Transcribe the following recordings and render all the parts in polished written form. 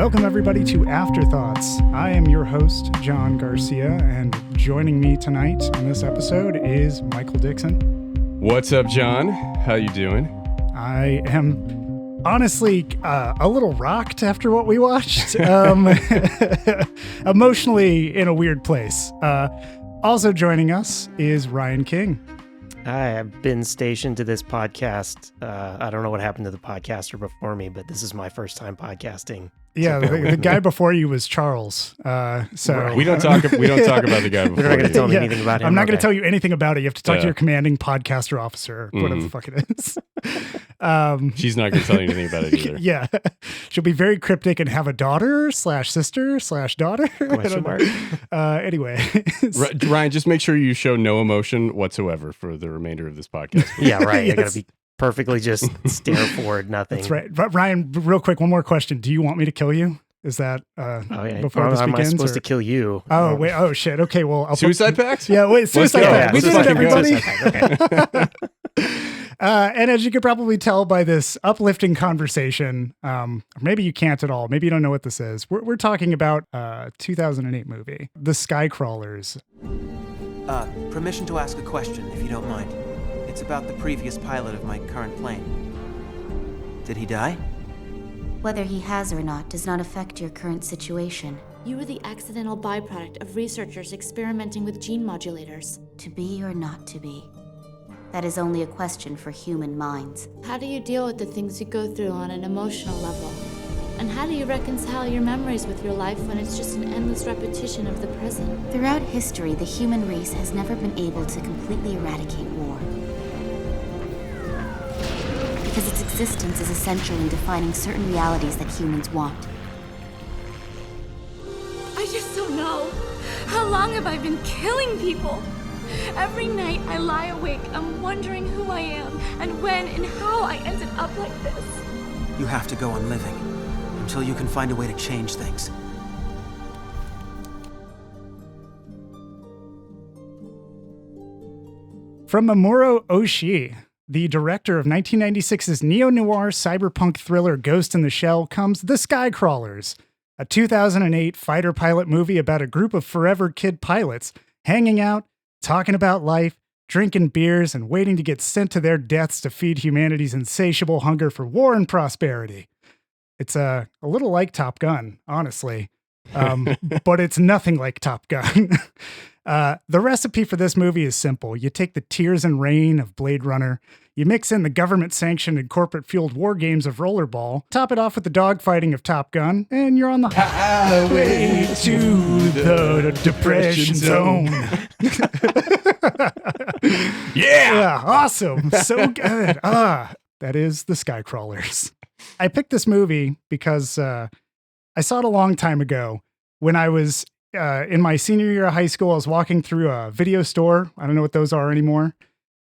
Welcome, everybody, to Afterthoughts. I am your host, John Garcia, and joining me tonight on this episode is Michael Dixon. What's up, John? How you doing? I am honestly a little rocked after what we watched. Emotionally in a weird place. Also joining us is Ryan King. Hi, I've been stationed to this podcast. I don't know what happened to the podcaster before me, but this is my first time podcasting. Yeah, the guy before you was Charles. So right. we don't talk about the guy before. You're not going to tell me anything about him. I'm not going to tell you anything about it. You have to talk to your commanding podcaster officer, whatever the fuck it is. She's not going to tell you anything about it either. Yeah, she'll be very cryptic and have a daughter/sister/daughter. Question mark. Anyway, Ryan, just make sure you show no emotion whatsoever for the remainder of this podcast. Yeah, right. Yes. I got to be perfectly just stare forward, nothing. That's right. But Ryan, real quick, one more question. Do you want me to kill you? Is that before this begins? Am I supposed to kill you? Oh, wait. Oh, shit. Okay, well. Suicide pact? Yeah, wait. Suicide pact. We did it, everybody. Okay. And as you could probably tell by this uplifting conversation, maybe you can't at all. Maybe you don't know what this is. We're talking about a 2008 movie, The Skycrawlers. Permission to ask a question, if you don't mind. It's about the previous pilot of my current plane. Did he die? Whether he has or not does not affect your current situation. You were the accidental byproduct of researchers experimenting with gene modulators. To be or not to be. That is only a question for human minds. How do you deal with the things you go through on an emotional level? And how do you reconcile your memories with your life when it's just an endless repetition of the present? Throughout history, the human race has never been able to completely eradicate war. Because its existence is essential in defining certain realities that humans want. I just don't know. How long have I been killing people? Every night I lie awake, I'm wondering who I am and when and how I ended up like this. You have to go on living until you can find a way to change things. From Mamuro Oshii, the director of 1996's neo-noir cyberpunk thriller Ghost in the Shell, comes The Skycrawlers, a 2008 fighter pilot movie about a group of forever kid pilots hanging out, talking about life, drinking beers, and waiting to get sent to their deaths to feed humanity's insatiable hunger for war and prosperity. It's a little like Top Gun, honestly, but it's nothing like Top Gun. The recipe for this movie is simple. You take the tears and rain of Blade Runner, you mix in the government-sanctioned and corporate-fueled war games of Rollerball, top it off with the dogfighting of Top Gun, and you're on the highway to the depression zone. Yeah, awesome. So good. That is The Skycrawlers. I picked this movie because I saw it a long time ago when I was in my senior year of high school. I was walking through a video store. I don't know what those are anymore.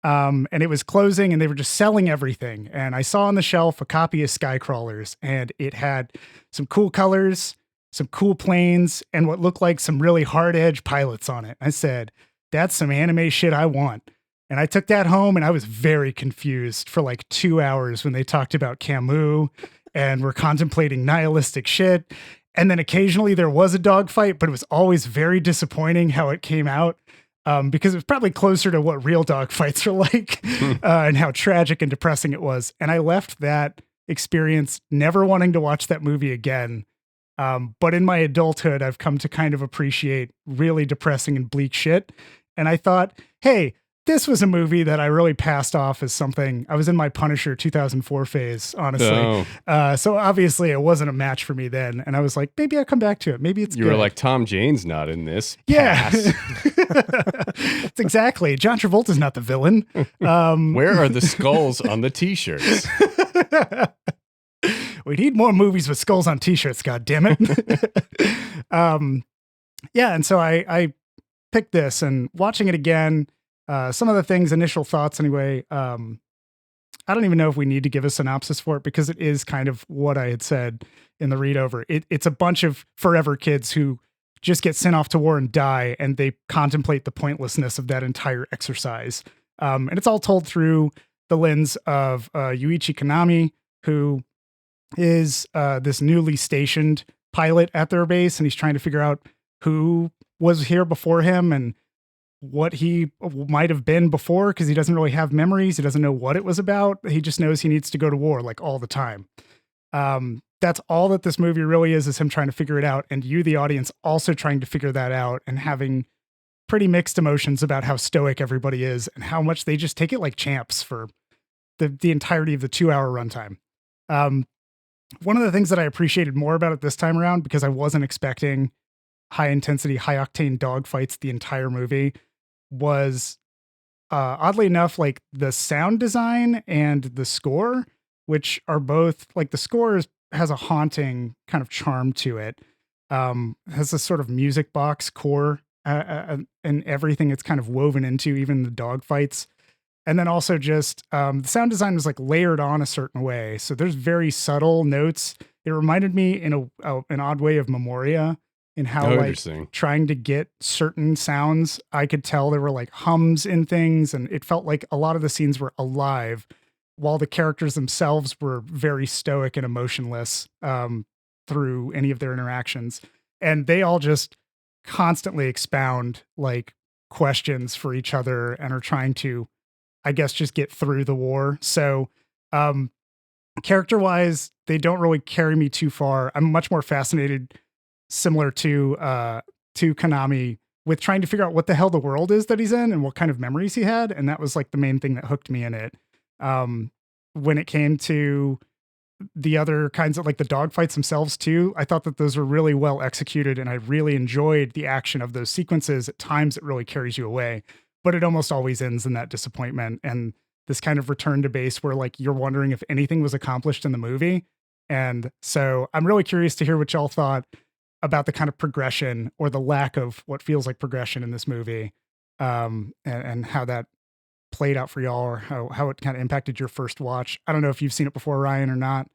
And it was closing and they were just selling everything. And I saw on the shelf a copy of Skycrawlers, and it had some cool colors, some cool planes, and what looked like some really hard edge pilots on it. I said, that's some anime shit I want. And I took that home and I was very confused for like 2 hours when they talked about Camus and were contemplating nihilistic shit. And then occasionally there was a dogfight, but it was always very disappointing how it came out. Because it was probably closer to what real dogfights are like and how tragic and depressing it was. And I left that experience never wanting to watch that movie again. But in my adulthood, I've come to kind of appreciate really depressing and bleak shit. And I thought, hey, this was a movie that I really passed off as something. I was in my Punisher 2004 phase, honestly. Oh. So obviously it wasn't a match for me then. And I was like, maybe I'll come back to it. Maybe it's You good. were like, Tom Jane's not in this. Yeah. Pass. It's exactly. John Travolta's not the villain. Where are the skulls on the t-shirts? We need more movies with skulls on t-shirts, God damn it. Yeah, and so I picked this, and watching it again, some of the things, initial thoughts anyway, I don't even know if we need to give a synopsis for it because it is kind of what I had said in the read over. It's a bunch of forever kids who just get sent off to war and die, and they contemplate the pointlessness of that entire exercise. And it's all told through the lens of Yuichi Kanami, who is this newly stationed pilot at their base, and he's trying to figure out who was here before him and what he might have been before, because he doesn't really have memories. He doesn't know what it was about. He just knows he needs to go to war like all the time. That's all that this movie really is him trying to figure it out, and you, the audience, also trying to figure that out and having pretty mixed emotions about how stoic everybody is and how much they just take it like champs for the entirety of the 2-hour runtime. One of the things that I appreciated more about it this time around, because I wasn't expecting high intensity, high octane dogfights the entire movie, was oddly enough, like the sound design and the score, which are both like the score has a haunting kind of charm to it. Has this sort of music box core and everything it's kind of woven into, even the dogfights. And then also just the sound design was like layered on a certain way. So there's very subtle notes. It reminded me in an odd way of Memoria, in how like trying to get certain sounds, I could tell there were like hums in things, and it felt like a lot of the scenes were alive while the characters themselves were very stoic and emotionless through any of their interactions. And they all just constantly expound like questions for each other and are trying to, I guess, just get through the war. So character-wise, they don't really carry me too far. I'm much more fascinated, similar to Konami, with trying to figure out what the hell the world is that he's in and what kind of memories he had. And that was like the main thing that hooked me in it. When it came to the other kinds of like the dogfights themselves too, I thought that those were really well executed, and I really enjoyed the action of those sequences. At times it really carries you away, but it almost always ends in that disappointment and this kind of return to base where like you're wondering if anything was accomplished in the movie. And so I'm really curious to hear what y'all thought about the kind of progression or the lack of what feels like progression in this movie, and how that played out for y'all, or how it kind of impacted your first watch. I don't know if you've seen it before, Ryan, or not.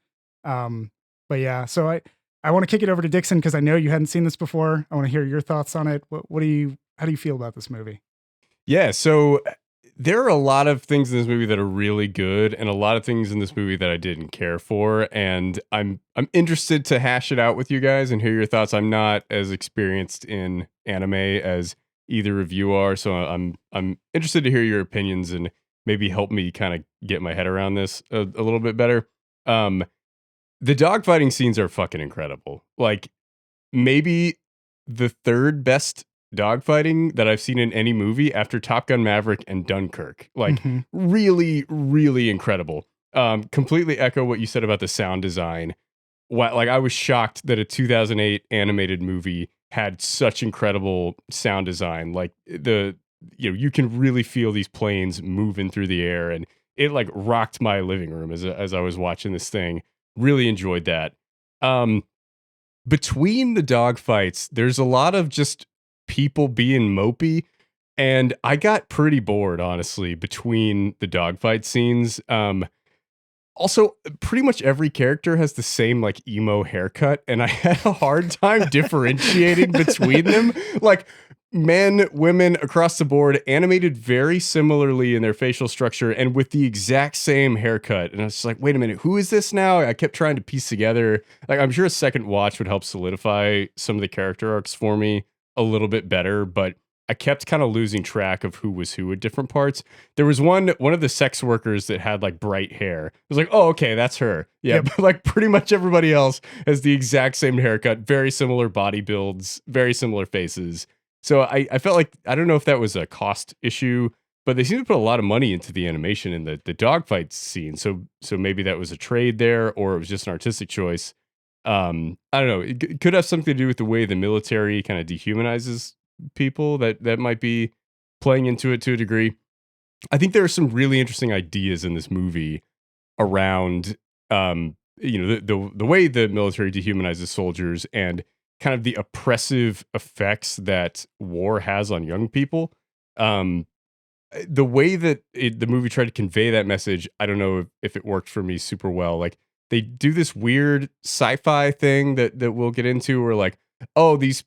But yeah, so I want to kick it over to Dixon, because I know you hadn't seen this before. I want to hear your thoughts on it. How do you feel about this movie? Yeah, so there are a lot of things in this movie that are really good, and a lot of things in this movie that I didn't care for. And I'm interested to hash it out with you guys and hear your thoughts. I'm not as experienced in anime as either of you are, so I'm interested to hear your opinions and maybe help me kind of get my head around this a little bit better. The dogfighting scenes are fucking incredible. Like maybe the third best dogfighting that I've seen in any movie after Top Gun Maverick and Dunkirk. Like really, really incredible. Completely echo what you said about the sound design. Like I was shocked that a 2008 animated movie had such incredible sound design. Like you can really feel these planes moving through the air, and it like rocked my living room as I was watching this thing. Really enjoyed that. Between the dogfights, there's a lot of just people being mopey, and I got pretty bored, honestly, between the dogfight scenes. Also, pretty much every character has the same like emo haircut, and I had a hard time differentiating between them. Like men, women across the board, animated very similarly in their facial structure and with the exact same haircut. And I was just like, wait a minute, who is this now? I kept trying to piece together. Like, I'm sure a second watch would help solidify some of the character arcs for me a little bit better, but I kept kind of losing track of who was who at different parts. There was one of the sex workers that had like bright hair. It was like, oh, okay, that's her. Yeah, yep. But like pretty much everybody else has the exact same haircut, very similar body builds, very similar faces. So I felt like, I don't know if that was a cost issue, but they seem to put a lot of money into the animation in the dogfight scene. So maybe that was a trade there, or it was just an artistic choice. I don't know. It could have something to do with the way the military kind of dehumanizes people that might be playing into it to a degree. I think there are some really interesting ideas in this movie around, the way the military dehumanizes soldiers and kind of the oppressive effects that war has on young people. The way that the movie tried to convey that message, I don't know if it worked for me super well. Like they do this weird sci-fi thing that we'll get into, where like, oh, these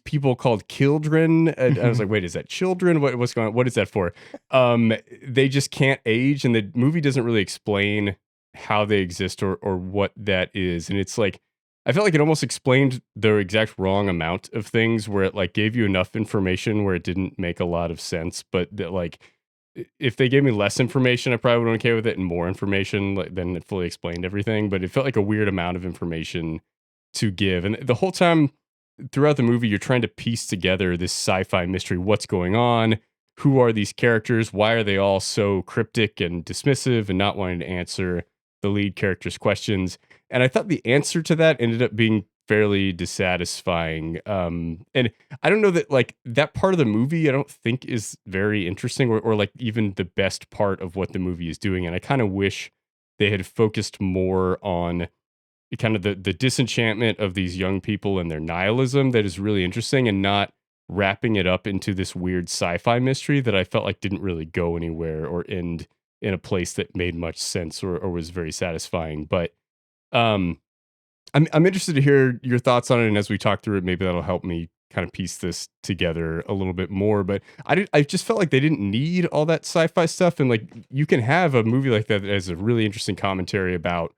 people called children. And I was like, wait, is that children? What's going on? What is that for? They just can't age, and the movie doesn't really explain how they exist or what that is. And it's like I felt like it almost explained the exact wrong amount of things, where it like gave you enough information where it didn't make a lot of sense, but that like if they gave me less information, I probably would have been okay with it, and more information, like, then it fully explained everything. But it felt like a weird amount of information to give. And the whole time throughout the movie, you're trying to piece together this sci-fi mystery. What's going on? Who are these characters? Why are they all so cryptic and dismissive and not wanting to answer the lead character's questions? And I thought the answer to that ended up being fairly dissatisfying. And I don't know that like that part of the movie, I don't think is very interesting, or like even the best part of what the movie is doing. And I kind of wish they had focused more on kind of the disenchantment of these young people and their nihilism that is really interesting, and not wrapping it up into this weird sci-fi mystery that I felt like didn't really go anywhere or end in a place that made much sense or was very satisfying. But I'm interested to hear your thoughts on it, and as we talk through it, maybe that'll help me kind of piece this together a little bit more. But I just felt like they didn't need all that sci-fi stuff, and like you can have a movie like that as a really interesting commentary about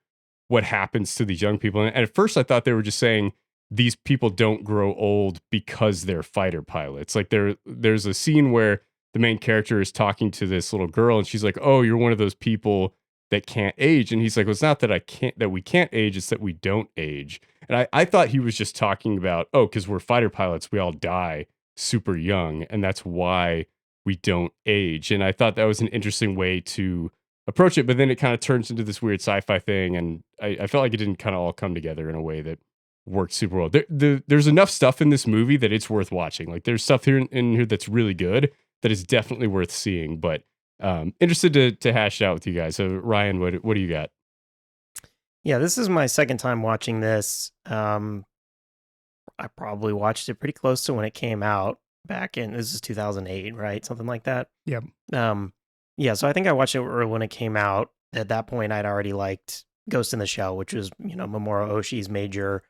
what happens to these young people. And at first I thought they were just saying these people don't grow old because they're fighter pilots. Like there's a scene where the main character is talking to this little girl, and she's like, "Oh, you're one of those people that can't age." And he's like, "Well, it's not that we can't age, it's that we don't age." And I thought he was just talking about, oh, because we're fighter pilots, we all die super young, and that's why we don't age. And I thought that was an interesting way to approach it, but then it kind of turns into this weird sci-fi thing, and I felt like it didn't kind of all come together in a way that worked super well. There's enough stuff in this movie that it's worth watching. Like there's stuff here in here that's really good that is definitely worth seeing. But interested to hash it out with you guys. So Ryan, what do you got? Yeah, this is my second time watching this. I probably watched it pretty close to when it came out back in, this is 2008, right? Something like that. Yep. Yeah, so I think I watched it when it came out. At that point, I'd already liked Ghost in the Shell, which was, Mamuro Oshii's major,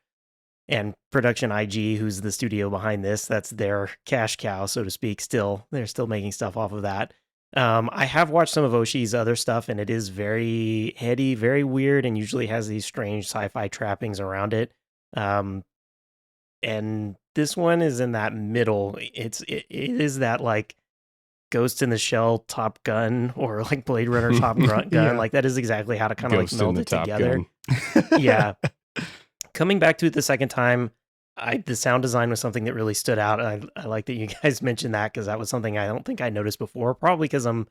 and Production IG, who's the studio behind this. That's their cash cow, so to speak. They're still making stuff off of that. I have watched some of Oshii's other stuff, and it is very heady, very weird, and usually has these strange sci-fi trappings around it. And this one is in that middle. It is that like Ghost in the Shell Top Gun, or like Blade Runner Top Gun. Yeah. Like that is exactly how to kind of like Ghost in meld the it Top together. Gun. Yeah. Coming back to it the second time, the sound design was something that really stood out. I like that you guys mentioned that, because that was something I don't think I noticed before, probably because I'm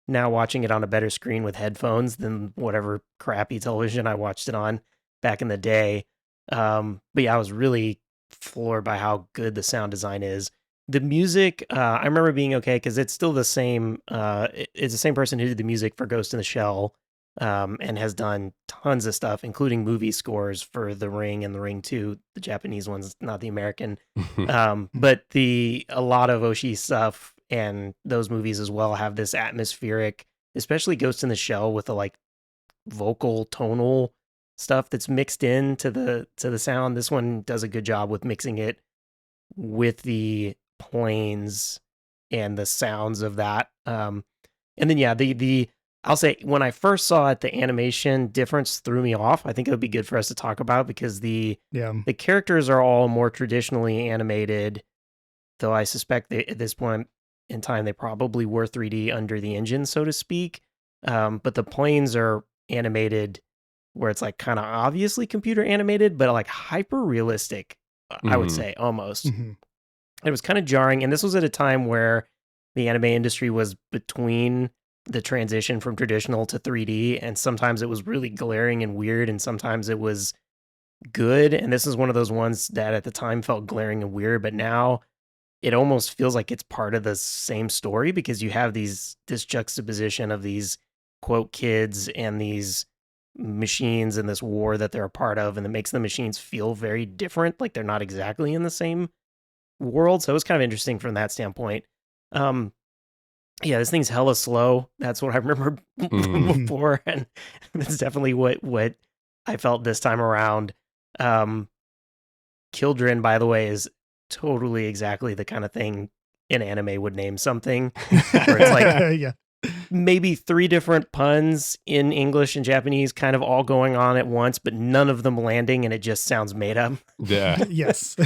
now watching it on a better screen with headphones than whatever crappy television I watched it on back in the day. But yeah, I was really floored by how good the sound design is. The music, I remember being okay, because it's still the same. It's the same person who did the music for Ghost in the Shell, and has done tons of stuff, including movie scores for The Ring and The Ring 2, the Japanese ones, not the American. But a lot of Oshii stuff and those movies as well have this atmospheric, especially Ghost in the Shell, with the like vocal tonal stuff that's mixed into the sound. This one does a good job with mixing it with the planes and the sounds of that. And then yeah, I'll say when I first saw it, the animation difference threw me off. I think it would be good for us to talk about, because the characters are all more traditionally animated, though I suspect at this point in time they probably were 3D under the engine, so to speak. But the planes are animated where it's like kind of obviously computer animated, but like hyper realistic, I would say, almost. Mm-hmm. It was kind of jarring, and this was at a time where the anime industry was between the transition from traditional to 3D, and sometimes it was really glaring and weird, and sometimes it was good. And this is one of those ones that at the time felt glaring and weird, but now it almost feels like it's part of the same story, because you have this juxtaposition of these quote kids and these machines and this war that they're a part of, and it makes the machines feel very different, like they're not exactly in the same world. So it was kind of interesting from that standpoint. Yeah, this thing's hella slow. That's what I remember before, and that's definitely what I felt this time around. Kildren, by the way, is totally exactly the kind of thing an anime would name something. Where it's like, maybe 3 different puns in English and Japanese kind of all going on at once, but none of them landing, and it just sounds made up. Yeah. Yes.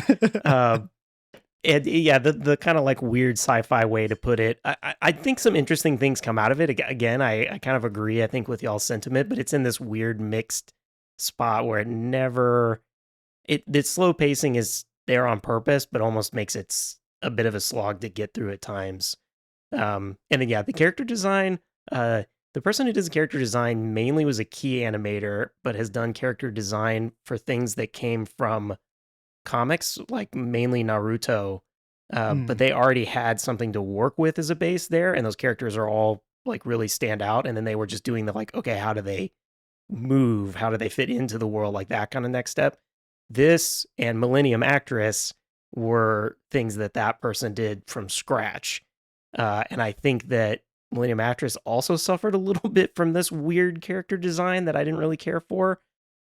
And yeah, the kind of like weird sci-fi way to put it. I think some interesting things come out of it. Again, I kind of agree, I think, with y'all's sentiment, but it's in this weird mixed spot where the slow pacing is there on purpose, but almost makes it a bit of a slog to get through at times. And then, yeah, the character design, the person who does the character design mainly was a key animator, but has done character design for things that came from comics, like mainly Naruto. But they already had something to work with as a base there, and those characters are all like really stand out. And then they were just doing the like, okay, how do they move? How do they fit into the world? Like that kind of next step. This and Millennium Actress were things that person did from scratch. And I think that Millennium Actress also suffered a little bit from this weird character design that I didn't really care for.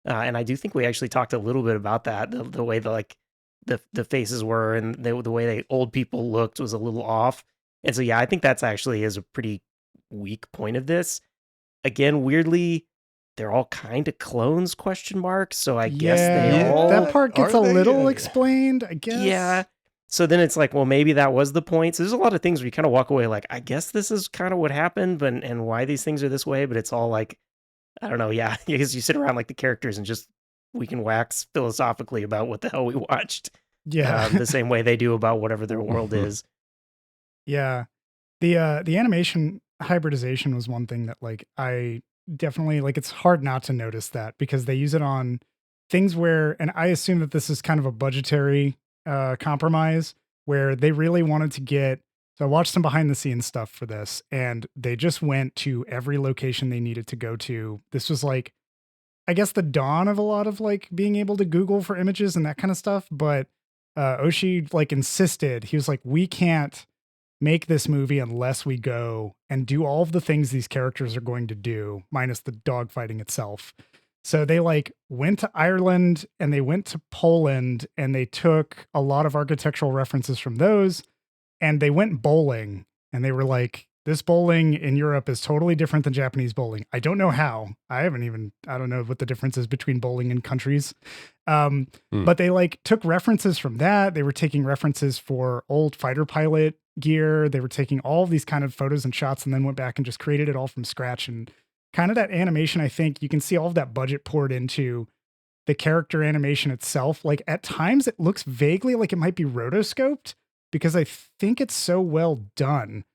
And I do think we actually talked a little bit about that. The way the faces were and the way the old people looked was a little off. And so, yeah, I think that's actually is a pretty weak point of this. Again, weirdly, they're all kind of clones, ? So I guess they all... That part gets a little explained, I guess. Yeah. So then it's like, well, maybe that was the point. So there's a lot of things where you kind of walk away like, I guess this is kind of what happened and why these things are this way. But it's all like, I don't know. Yeah. Because you sit around like the characters and just, we can wax philosophically about what the hell we watched. Yeah. The same way they do about whatever their world is. Yeah. The animation hybridization was one thing that like, I definitely like, it's hard not to notice that because they use it on things where, and I assume that this is kind of a budgetary compromise where they really wanted to get. So I watched some behind the scenes stuff for this, and they just went to every location they needed to go to. This was like, I guess, the dawn of a lot of like being able to Google for images and that kind of stuff. But Oshii like insisted, he was like, we can't make this movie unless we go and do all of the things these characters are going to do, minus the dogfighting itself. So they like went to Ireland and they went to Poland and they took a lot of architectural references from those and they went bowling and they were like, this bowling in Europe is totally different than Japanese bowling. I don't know how. I don't know what the difference is between bowling and countries. But they like took references from that. They were taking references for old fighter pilot gear. They were taking all of these kind of photos and shots and then went back and just created it all from scratch. And kind of that animation, I think you can see all of that budget poured into the character animation itself. Like at times it looks vaguely like it might be rotoscoped because I think it's so well done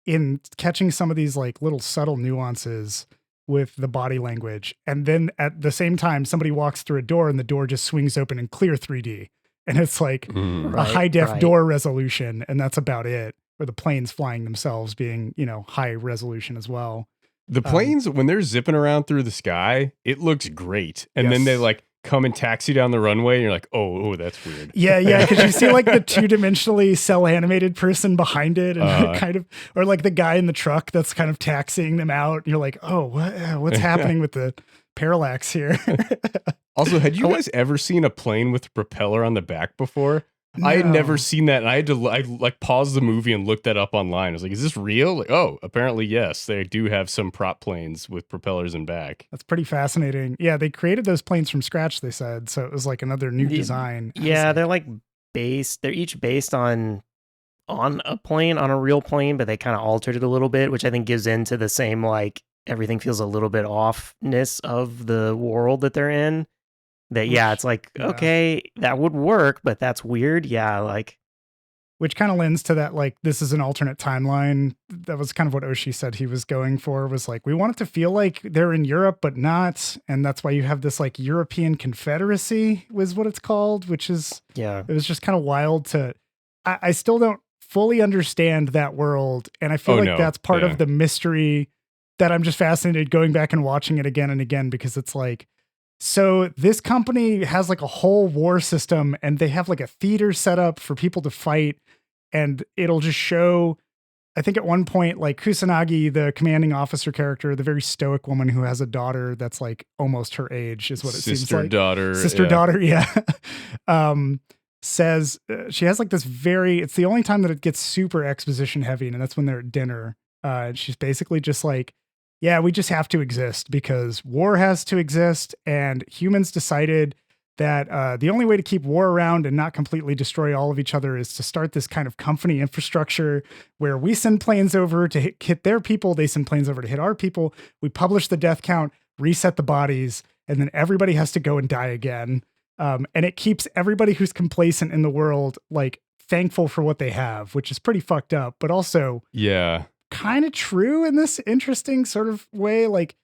in catching some of these like little subtle nuances with the body language. And then at the same time, somebody walks through a door and the door just swings open in clear 3D. And it's like a high def door resolution. And that's about it. Or the planes flying themselves being, high resolution as well. The planes, when they're zipping around through the sky, it looks great. And then they like come and taxi down the runway and you're like, oh, that's weird. Yeah. Because you see like the 2-dimensionally cell animated person behind it and kind of, or like the guy in the truck that's kind of taxiing them out. And you're like, oh, what's happening with the parallax here? Also, had you guys ever seen a plane with a propeller on the back before? No. I had never seen that, and I paused the movie and looked that up online. I was like, is this real? Like, oh, apparently, yes. They do have some prop planes with propellers in back. That's pretty fascinating. Yeah, they created those planes from scratch, they said. So it was like another new design. Yeah, they're like they're each based on a plane, on a real plane, but they kind of altered it a little bit, which I think gives into the same, like, everything feels a little bit offness of the world that they're in. That, it's like, okay, that would work, but that's weird. Yeah, like. Which kind of lends to that, like, this is an alternate timeline. That was kind of what Oshii said he was going for, was like, we want it to feel like they're in Europe, but not. And that's why you have this, like, European Confederacy was what it's called, which is, it was just kind of wild to, I still don't fully understand that world. And I feel that's part of the mystery that I'm just fascinated going back and watching it again and again, because it's like, so this company has like a whole war system and they have like a theater set up for people to fight, and it'll just show, I think at one point, like Kusanagi, the commanding officer character, the very stoic woman who has a daughter that's like almost her age is what it seems like. Sister daughter. Says she has like this it's the only time that it gets super exposition heavy, and that's when they're at dinner. She's basically just like, yeah, we just have to exist because war has to exist. And humans decided that the only way to keep war around and not completely destroy all of each other is to start this kind of company infrastructure where we send planes over to hit their people. They send planes over to hit our people. We publish the death count, reset the bodies, and then everybody has to go and die again. And it keeps everybody who's complacent in the world like thankful for what they have, which is pretty fucked up, but also kind of true in this interesting sort of way. Like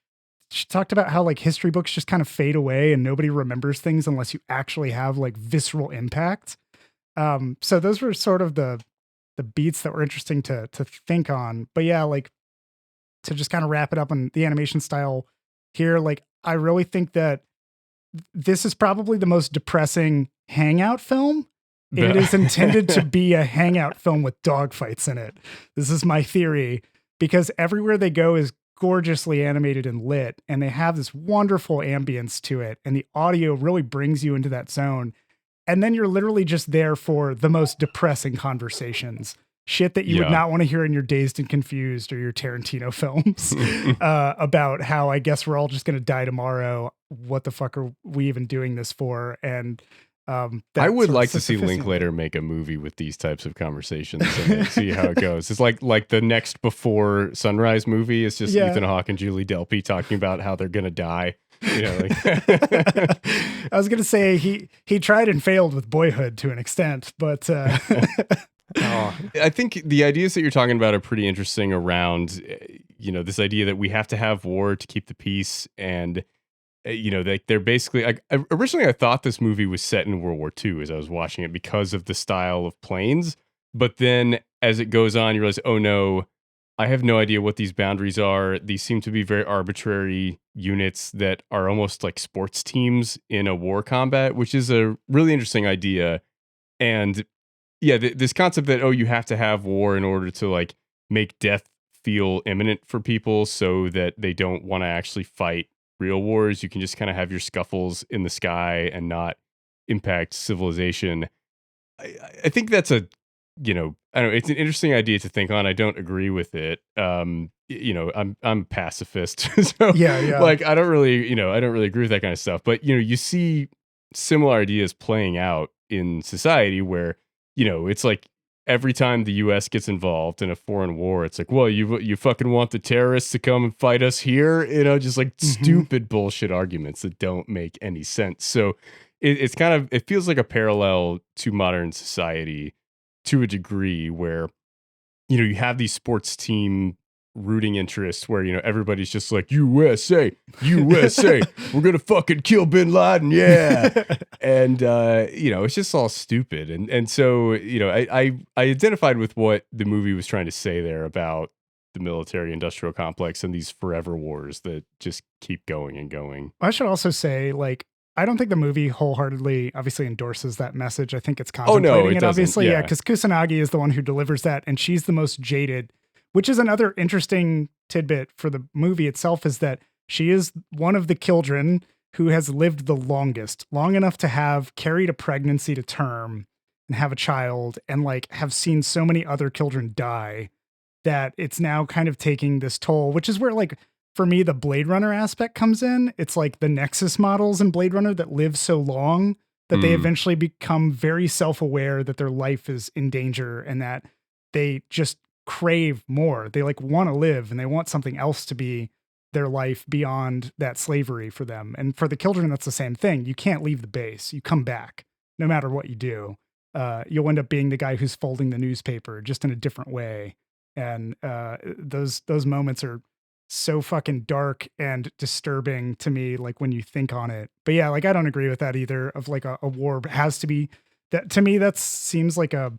she talked about how like history books just kind of fade away and nobody remembers things unless you actually have like visceral impact. So those were sort of the beats that were interesting to think on. But yeah, like to just kind of wrap it up on the animation style here, like I really think that this is probably the most depressing hangout film. It is intended to be a hangout film with dogfights in it. This is my theory, because everywhere they go is gorgeously animated and lit, and they have this wonderful ambience to it, and the audio really brings you into that zone. And then you're literally just there for the most depressing conversations. Shit that you would not want to hear in your Dazed and Confused or your Tarantino films about how I guess we're all just going to die tomorrow. What the fuck are we even doing this for? And I would like to see Linklater make a movie with these types of conversations and see how it goes. It's like the next Before Sunrise movie. It's just Ethan Hawke and Julie Delpy talking about how they're going to die. You know, like I was going to say he tried and failed with Boyhood to an extent, but I think the ideas that you're talking about are pretty interesting around, you know, this idea that we have to have war to keep the peace. And, you know, they're basically, originally I thought this movie was set in World War II as I was watching it because of the style of planes. But then as it goes on, you realize, oh no, I have no idea what these boundaries are. These seem to be very arbitrary units that are almost like sports teams in a war combat, which is a really interesting idea. And yeah, this concept that, oh, you have to have war in order to like make death feel imminent for people so that they don't want to actually fight real wars. You can just kind of have your scuffles in the sky and not impact civilization. I think that's I don't know, it's an interesting idea to think on. I don't agree with it. You know, I'm pacifist. So like, I don't really agree with that kind of stuff. But, you know, you see similar ideas playing out in society where, you know, it's like every time the US gets involved in a foreign war, it's like, well, you fucking want the terrorists to come and fight us here? You know, just like stupid bullshit arguments that don't make any sense. So it's kind of, it feels like a parallel to modern society to a degree where, you know, you have these sports team rooting interests where, you know, everybody's just like, USA, we're gonna fucking kill bin Laden, yeah. And you know, it's just all stupid. And so, you know, I identified with what the movie was trying to say there about the military industrial complex and these forever wars that just keep going and going. I should also say, like, I don't think the movie wholeheartedly obviously endorses that message. I think it's contemplating it obviously, because Kusanagi is the one who delivers that, and she's the most jaded. Which is another interesting tidbit for the movie itself, is that she is one of the children who has lived the longest, long enough to have carried a pregnancy to term and have a child and like have seen so many other children die that it's now kind of taking this toll, which is where like, for me, the Blade Runner aspect comes in. It's like the Nexus models in Blade Runner that live so long that they eventually become very self-aware that their life is in danger and that they just crave more. They like want to live and they want something else to be their life beyond that slavery for them. And for the children, that's the same thing. You can't leave the base. You come back no matter what you do. You'll end up being the guy who's folding the newspaper just in a different way. And those moments are so fucking dark and disturbing to me, like when you think on it. But yeah, like I don't agree with that either, of like a war has to be that. To me, that seems like a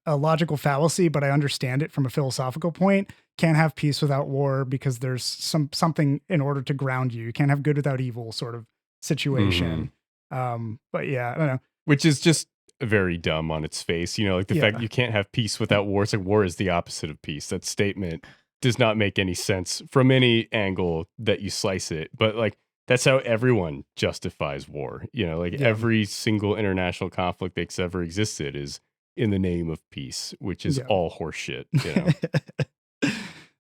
logical fallacy, but I understand it from a philosophical point. Can't have peace without war because there's something in order to ground you. You can't have good without evil sort of situation. But yeah, I don't know. Which is just very dumb on its face. You know, like the fact you can't have peace without war. It's like war is the opposite of peace. That statement does not make any sense from any angle that you slice it. But like, that's how everyone justifies war. You know, like every single international conflict that's ever existed is in the name of peace, which is all horseshit, you know.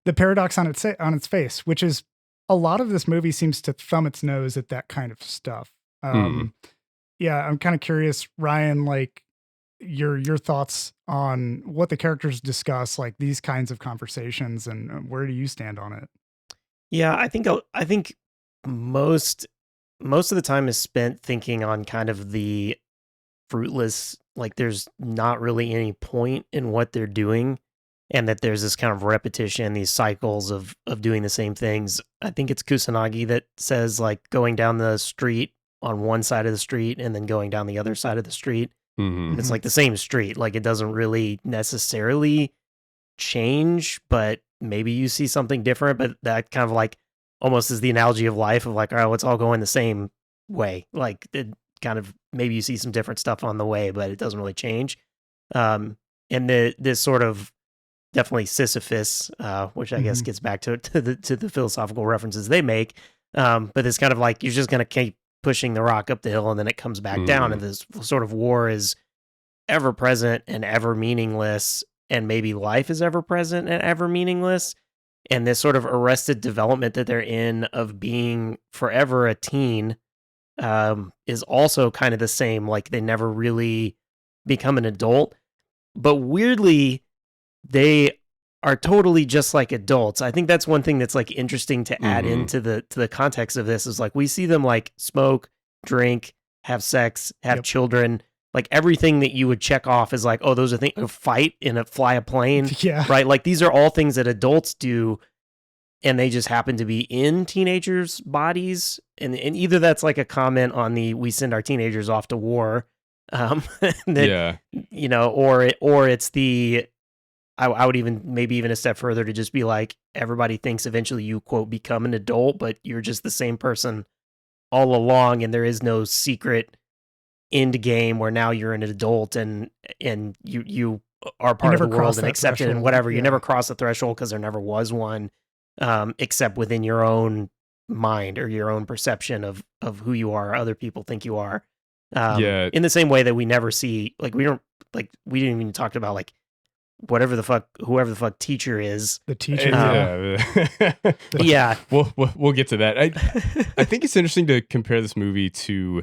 the paradox on its face, which is a lot of this movie seems to thumb its nose at that kind of stuff. Yeah, I'm kind of curious, Ryan, like your thoughts on what the characters discuss, like these kinds of conversations, and where do you stand on it? Yeah, I think most of the time is spent thinking on kind of the fruitless, like there's not really any point in what they're doing, and that there's this kind of repetition, these cycles of doing the same things. I think it's Kusanagi that says like going down the street on one side of the street and then going down the other side of the street. Mm-hmm. It's like the same street. Like it doesn't really necessarily change, but maybe you see something different. But that kind of like almost is the analogy of life of like, all right, let's all go in the same way. Like it kind of, maybe you see some different stuff on the way, but it doesn't really change. And this sort of definitely Sisyphus, which I guess gets back to the philosophical references they make. But it's kind of like you're just going to keep pushing the rock up the hill and then it comes back down. And this sort of war is ever present and ever meaningless. And maybe life is ever present and ever meaningless. And this sort of arrested development that they're in of being forever a teen is also kind of the same. Like they never really become an adult. But weirdly, they are totally just like adults. I think that's one thing that's like interesting to add into the context of this is like we see them like smoke, drink, have sex, have children, like everything that you would check off is like, oh, those are things, fight in fly a plane, right? Like these are all things that adults do, and they just happen to be in teenagers' bodies, and either that's like a comment on the we send our teenagers off to war, that, you know, or it's the I would even maybe even a step further to just be like everybody thinks eventually you quote become an adult, but you're just the same person all along, and there is no secret end game where now you're an adult and you are part of the world and accepted and whatever. You never cross the threshold because there never was one, except within your own mind or your own perception of who you are, or other people think you are. In the same way that we never see, like we didn't even talk about like whoever the fuck teacher is. The teacher. We'll get to that. I think it's interesting to compare this movie to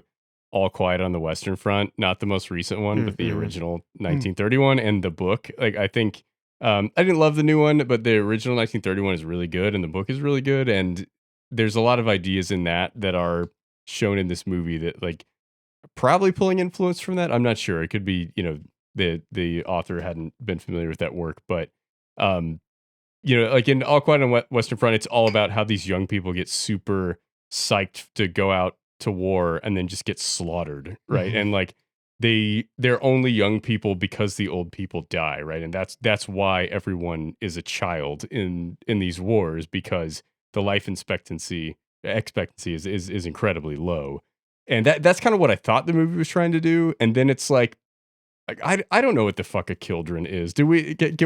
All Quiet on the Western Front, not the most recent one, but the original 1931 and the book. Like I think I didn't love the new one, but the original 1931 is really good and the book is really good, and there's a lot of ideas in that are shown in this movie that like probably pulling influence from that. I'm not sure. It could be, you know, the author hadn't been familiar with that work, but you know, like in All Quiet on Western Front, it's all about how these young people get super psyched to go out to war and then just get slaughtered, right? And like they're only young people because the old people die, right? And that's why everyone is a child in these wars, because the life expectancy is incredibly low. And that's kind of what I thought the movie was trying to do. And then it's like I don't know what the fuck a children is. Can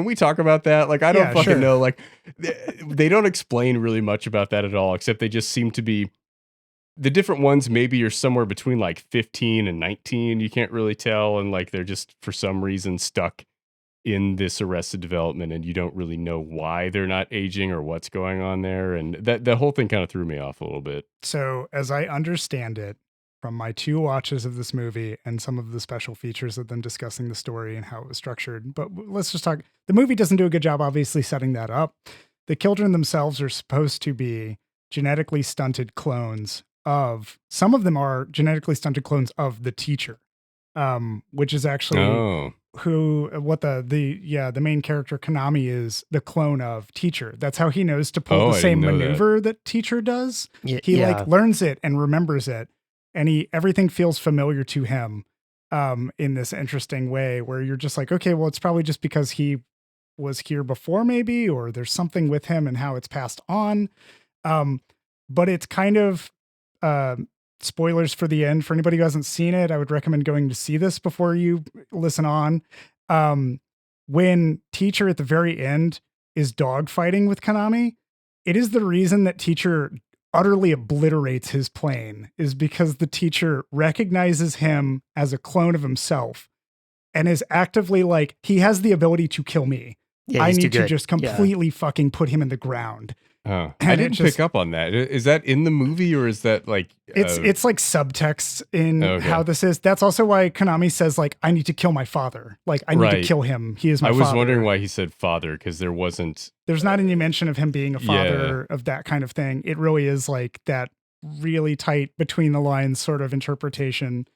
we talk about that? Like I don't fucking know. Like they don't explain really much about that at all, except they just seem to be the different ones. Maybe you're somewhere between like 15 and 19. You can't really tell, and like they're just for some reason stuck in this arrested development, and you don't really know why they're not aging or what's going on there. And that whole thing kind of threw me off a little bit. So as I understand it, from my 2 watches of this movie and some of the special features of them discussing the story and how it was structured. But let's just talk. The movie doesn't do a good job, obviously, setting that up. The children themselves are supposed to be genetically stunted clones of, some of them are genetically stunted clones of the teacher, which is actually the main character Konami is the clone of teacher. That's how he knows to pull the same maneuver that teacher does. He like learns it and remembers it. And everything feels familiar to him in this interesting way where you're just like, okay, well, it's probably just because he was here before maybe, or there's something with him and how it's passed on. But it's kind of spoilers for the end. For anybody who hasn't seen it, I would recommend going to see this before you listen on. When teacher at the very end is dogfighting with Konami, it is the reason that teacher utterly obliterates his plane is because the teacher recognizes him as a clone of himself and is actively like, he has the ability to kill me. Yeah, I he's too need to good. just completely fucking put him in the ground. Oh, And I it didn't just- pick up on that. Is that in the movie or is that like It's like subtext in Okay. how this is. That's also why Konami says like, I need to kill my father. Like I need Right. to kill him. He is my I father. was wondering why he said father because there wasn't. There's not any mention of him being a father of that kind of thing. It really is like that really tight between the lines sort of interpretation,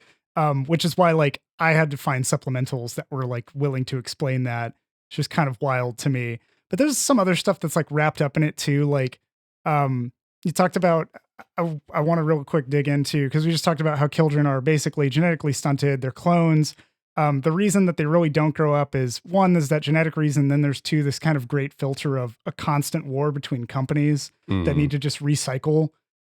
which is why like I had to find supplementals that were like willing to explain that. It's just kind of wild to me. But there's some other stuff that's like wrapped up in it too. Like you talked about, I want to real quick dig into, because we just talked about how children are basically genetically stunted. They're clones. The reason that they really don't grow up is one, is that genetic reason. Then there's two, this kind of great filter of a constant war between companies that need to just recycle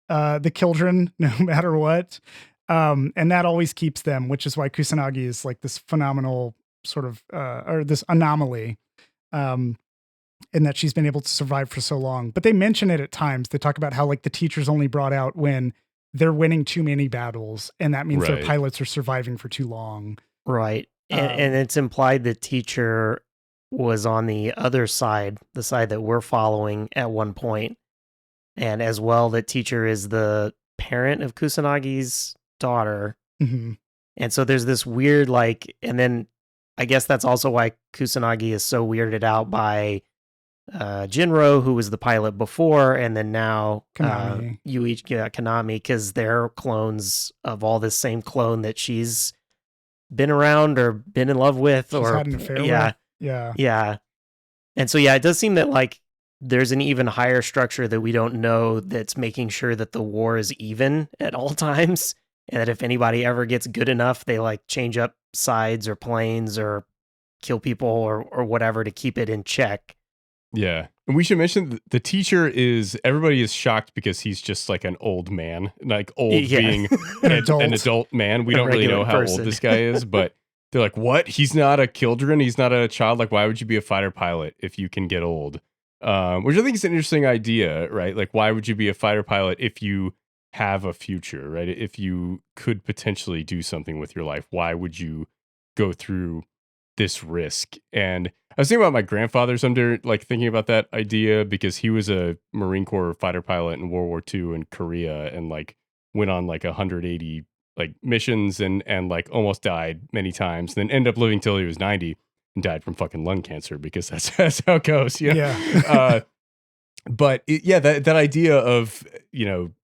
the children no matter what. And that always keeps them, which is why Kusanagi is like this phenomenal sort of, or this anomaly. In that she's been able to survive for so long. But they mention it at times. They talk about how like the teacher's only brought out when they're winning too many battles. And that means their pilots are surviving for too long. Right. And it's implied the teacher was on the other side, the side that we're following at one point. And as well, the teacher is the parent of Kusanagi's daughter. Mm-hmm. And so there's this weird like, and then I guess that's also why Kusanagi is so weirded out by Jinro, who was the pilot before, and then now Konami. Konami, because they're clones of all this same clone that she's been around or been in love with, She's or had an affair yeah, with. yeah. And so it does seem that like there's an even higher structure that we don't know that's making sure that the war is even at all times, and that if anybody ever gets good enough, they like change up sides or planes or kill people or whatever to keep it in check. Yeah. And we should mention the teacher everybody is shocked because he's just like an old man, like old being an adult man. We don't really know how old this guy is, but they're like, what? He's not a children. He's not a child. Like, why would you be a fighter pilot if you can get old? Which I think is an interesting idea, right? Like, why would you be a fighter pilot if you have a future, right? If you could potentially do something with your life, why would you go through this risk? And I was thinking about my grandfather someday, like thinking about that idea because he was a Marine Corps fighter pilot in World War II in Korea and like went on like 180 like missions and like almost died many times, then ended up living till he was 90 and died from fucking lung cancer because that's how it goes. You know? Yeah. But that idea of,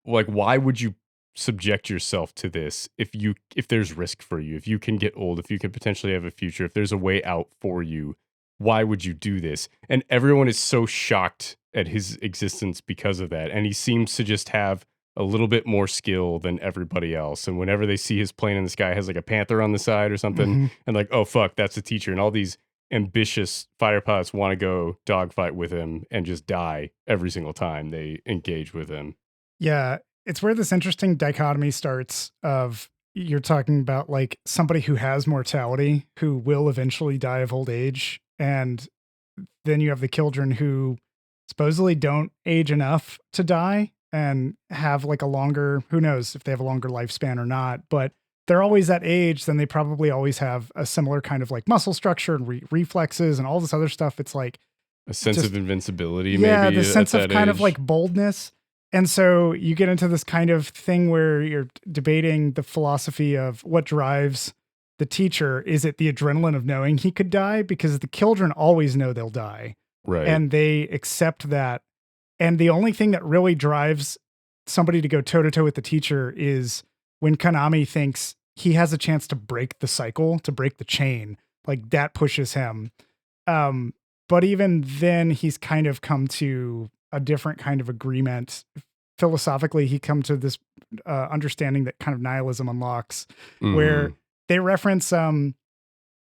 like, why would you subject yourself to this if there's risk for you, if you can get old, if you can potentially have a future, if there's a way out for you, why would you do this? And everyone is so shocked at his existence because of that. And he seems to just have a little bit more skill than everybody else. And whenever they see his plane in the sky has like a panther on the side or something, and like, oh fuck, that's the teacher. And all these ambitious fighter pilots want to go dogfight with him and just die every single time they engage with him. Yeah. It's where this interesting dichotomy starts of you're talking about like somebody who has mortality, who will eventually die of old age. And then you have the children who supposedly don't age enough to die and have like a longer, who knows if they have a longer lifespan or not, but they're always that age, then they probably always have a similar kind of like muscle structure and reflexes and all this other stuff. It's like a sense of invincibility, yeah, maybe. The sense of kind age. of like boldness. And so you get into this kind of thing where you're debating the philosophy of what drives the teacher. Is it the adrenaline of knowing he could die? Because the children always know they'll die. Right. And they accept that. And the only thing that really drives somebody to go toe to toe with the teacher is when Konami thinks he has a chance to break the cycle, to break the chain. Like that pushes him. But even then he's kind of come to a different kind of agreement. Philosophically, he come to this understanding that kind of nihilism unlocks, where they reference Camus,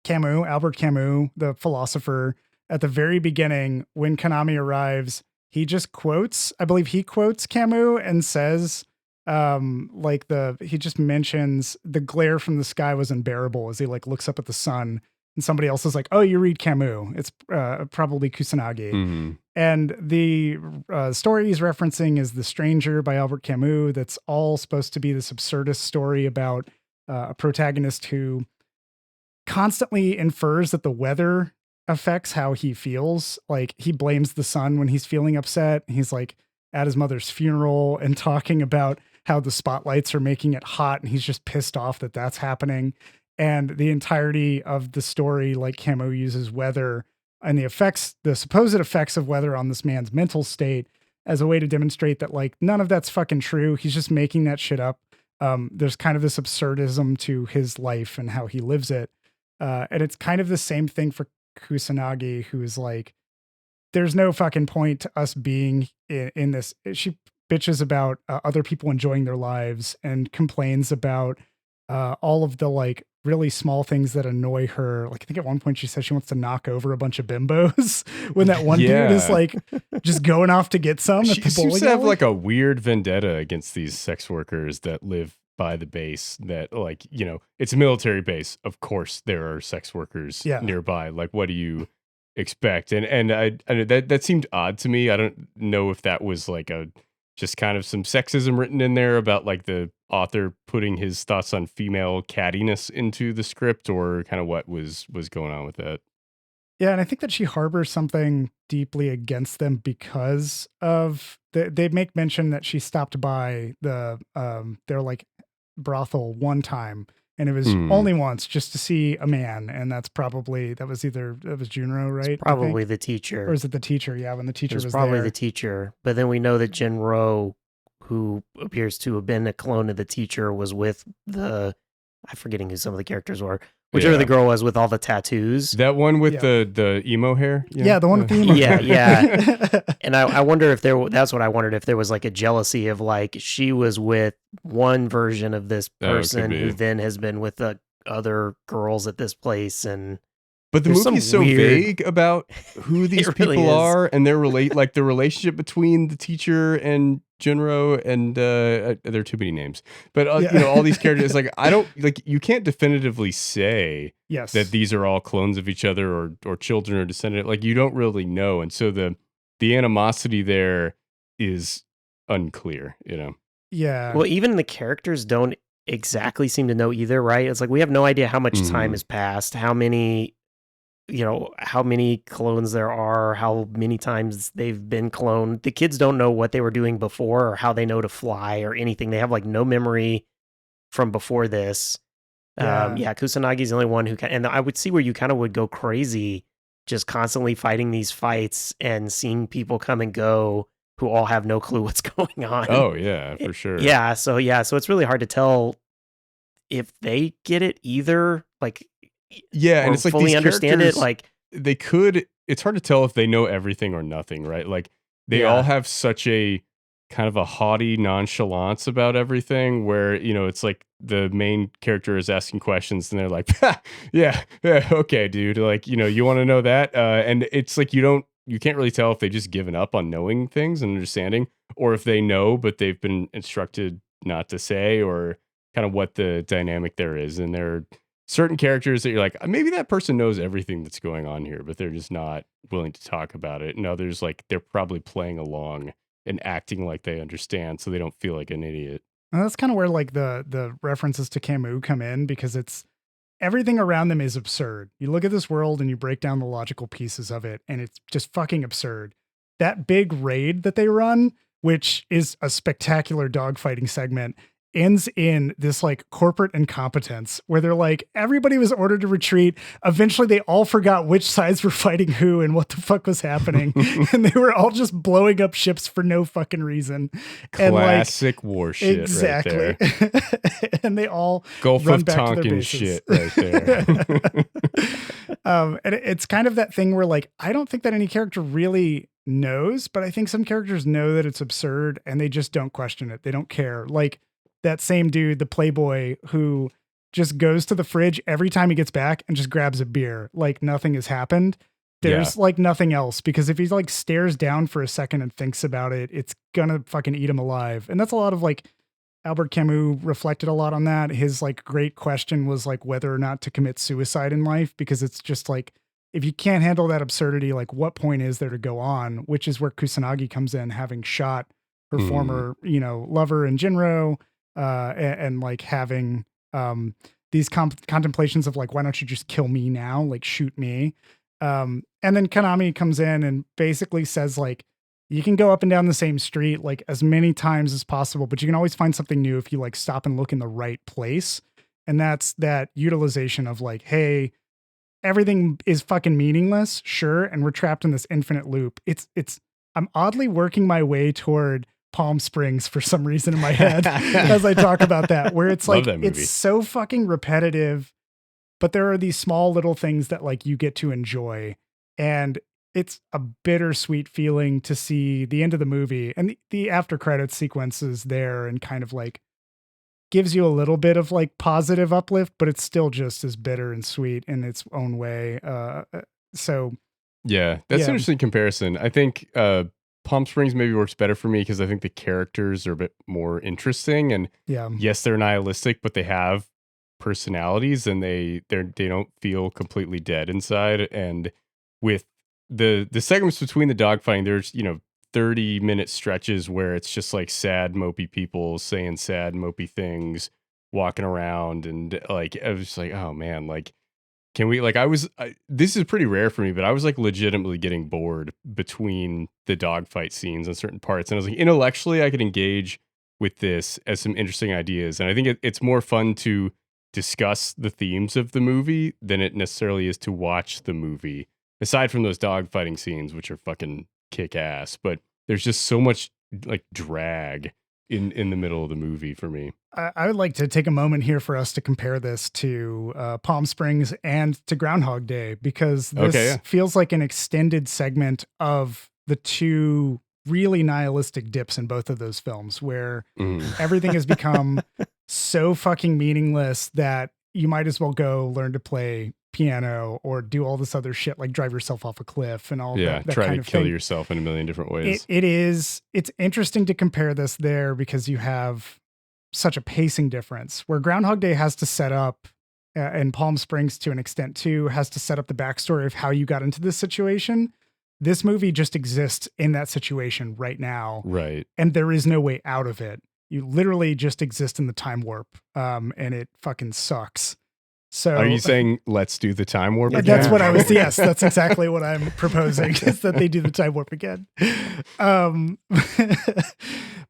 Albert Camus, the philosopher, at the very beginning when Konami arrives. He just quotes, I believe he quotes Camus and says, he just mentions the glare from the sky was unbearable as he like looks up at the sun. And somebody else is like, oh, you read Camus. It's probably Kusanagi. And the story he's referencing is The Stranger by Albert Camus. That's all supposed to be this absurdist story about a protagonist who constantly infers that the weather affects how he feels. Like he blames the son when he's feeling upset. He's like at his mother's funeral and talking about how the spotlights are making it hot, and he's just pissed off that that's happening. And the entirety of the story, like Camo uses weather and the supposed effects of weather on this man's mental state as a way to demonstrate that like none of that's fucking true. He's just making that shit up. There's kind of this absurdism to his life and how he lives it. And it's kind of the same thing for Kusanagi, who is like, there's no fucking point to us being in this. She bitches about other people enjoying their lives and complains about all of the like really small things that annoy her. Like I think at one point she says she wants to knock over a bunch of bimbos when that one dude is like just going off to get some. She seems to have like a weird vendetta against these sex workers that live by the base, that like, you know, it's a military base. Of course there are sex workers nearby. Like, what do you expect? And I that seemed odd to me. I don't know if that was like just kind of some sexism written in there about like the author putting his thoughts on female cattiness into the script, or kind of what was going on with that. Yeah, and I think that she harbors something deeply against them because of they make mention that she stopped by their like brothel one time, and it was only once, just to see a man, and that was Junro, right? It's probably the teacher. Or is it the teacher? Yeah, when the teacher was probably there. the teacher. But then we know that Jinro, who appears to have been a clone of the teacher, was with I'm forgetting who some of the characters were. Whichever the girl was with all the tattoos. That one with the emo hair? Yeah, the one with the emo hair. Yeah. And I wonder if that's what I wondered, if there was like a jealousy of like, she was with one version of this person who then has been with the other girls at this place. But the movie is so vague about who these people are and their like the relationship between the teacher and Jinro, and there are too many names. But you know, all these characters, like I don't like, you can't definitively say that these are all clones of each other or children or descendant. Like you don't really know, and so the animosity there is unclear. You know. Yeah. Well, even the characters don't exactly seem to know either, right? It's like we have no idea how much time has passed, how many clones there are, how many times they've been cloned. The kids don't know what they were doing before or how they know to fly or anything. They have like no memory from before this. Kusanagi's the only one who can, and I would see where you kind of would go crazy just constantly fighting these fights and seeing people come and go who all have no clue what's going on. Oh yeah, for sure. So it's really hard to tell if they get it either, like, and it's like fully these understand it. Like they could. It's hard to tell if they know everything or nothing, right? Like they all have such a kind of a haughty nonchalance about everything, where you know it's like the main character is asking questions, and they're like, "Yeah, okay, dude. Like you know, you want to know that?" And it's like you can't really tell if they've just given up on knowing things and understanding, or if they know but they've been instructed not to say, or kind of what the dynamic there is, and they're certain characters that you're like, maybe that person knows everything that's going on here, but they're just not willing to talk about it. And others, like, they're probably playing along and acting like they understand, so they don't feel like an idiot. And that's kind of where like the references to Camus come in, because it's everything around them is absurd. You look at this world and you break down the logical pieces of it, and it's just fucking absurd. That big raid that they run, which is a spectacular dogfighting segment, ends in this like corporate incompetence where they're like, everybody was ordered to retreat. Eventually they all forgot which sides were fighting who and what the fuck was happening. And they were all just blowing up ships for no fucking reason. Classic war shit. Exactly. Right there. And they all Gulf run of back to their Tonkin bases. shit right there. And it's kind of that thing where like, I don't think that any character really knows, but I think some characters know that it's absurd and they just don't question it. They don't care. Like, that same dude, the playboy, who just goes to the fridge every time he gets back and just grabs a beer like nothing has happened. There's like nothing else, because if he like stares down for a second and thinks about it, it's gonna fucking eat him alive. And that's a lot of like, Albert Camus reflected a lot on that. His like great question was like whether or not to commit suicide in life, because it's just like, if you can't handle that absurdity, like what point is there to go on? Which is where Kusanagi comes in, having shot her former, lover in Jinro. And like having these contemplations of like, why don't you just kill me now? Like shoot me. And then Konami comes in and basically says like, you can go up and down the same street like as many times as possible, but you can always find something new if you like stop and look in the right place. And that's that utilization of like, hey, everything is fucking meaningless, sure, and we're trapped in this infinite loop. I'm oddly working my way toward Palm Springs for some reason in my head as I talk about that, where it's like it's so fucking repetitive, but there are these small little things that like you get to enjoy, and it's a bittersweet feeling to see the end of the movie and the after credits sequences there and kind of like gives you a little bit of like positive uplift, but it's still just as bitter and sweet in its own way. So yeah, that's an interesting comparison. I think Palm Springs maybe works better for me because I think the characters are a bit more interesting, and yes, they're nihilistic, but they have personalities and they don't feel completely dead inside. And with the segments between the dogfighting, there's 30-minute stretches where it's just like sad, mopey people saying sad, mopey things, walking around. And like, I was just like, oh man, like, can we, like, this is pretty rare for me, but I was like legitimately getting bored between the dogfight scenes on certain parts. And I was like, intellectually, I could engage with this as some interesting ideas. And I think it's more fun to discuss the themes of the movie than it necessarily is to watch the movie, aside from those dogfighting scenes, which are fucking kick ass, but there's just so much like drag in the middle of the movie for me. I would like to take a moment here for us to compare this to Palm Springs and to Groundhog Day, because this feels like an extended segment of the two really nihilistic dips in both of those films, where everything has become so fucking meaningless that you might as well go learn to play piano or do all this other shit like drive yourself off a cliff and all that try kind to of kill thing. yourself in a million different ways. It's interesting to compare this there because you have such a pacing difference where Groundhog Day has to set up and Palm Springs to an extent too has to set up the backstory of how you got into this situation. This movie just exists in that situation right now. Right. And there is no way out of it. You literally just exist in the time warp. And it fucking sucks. So are you saying let's do the time warp again? That's what I was. Yes, that's exactly what I'm proposing is that they do the time warp again.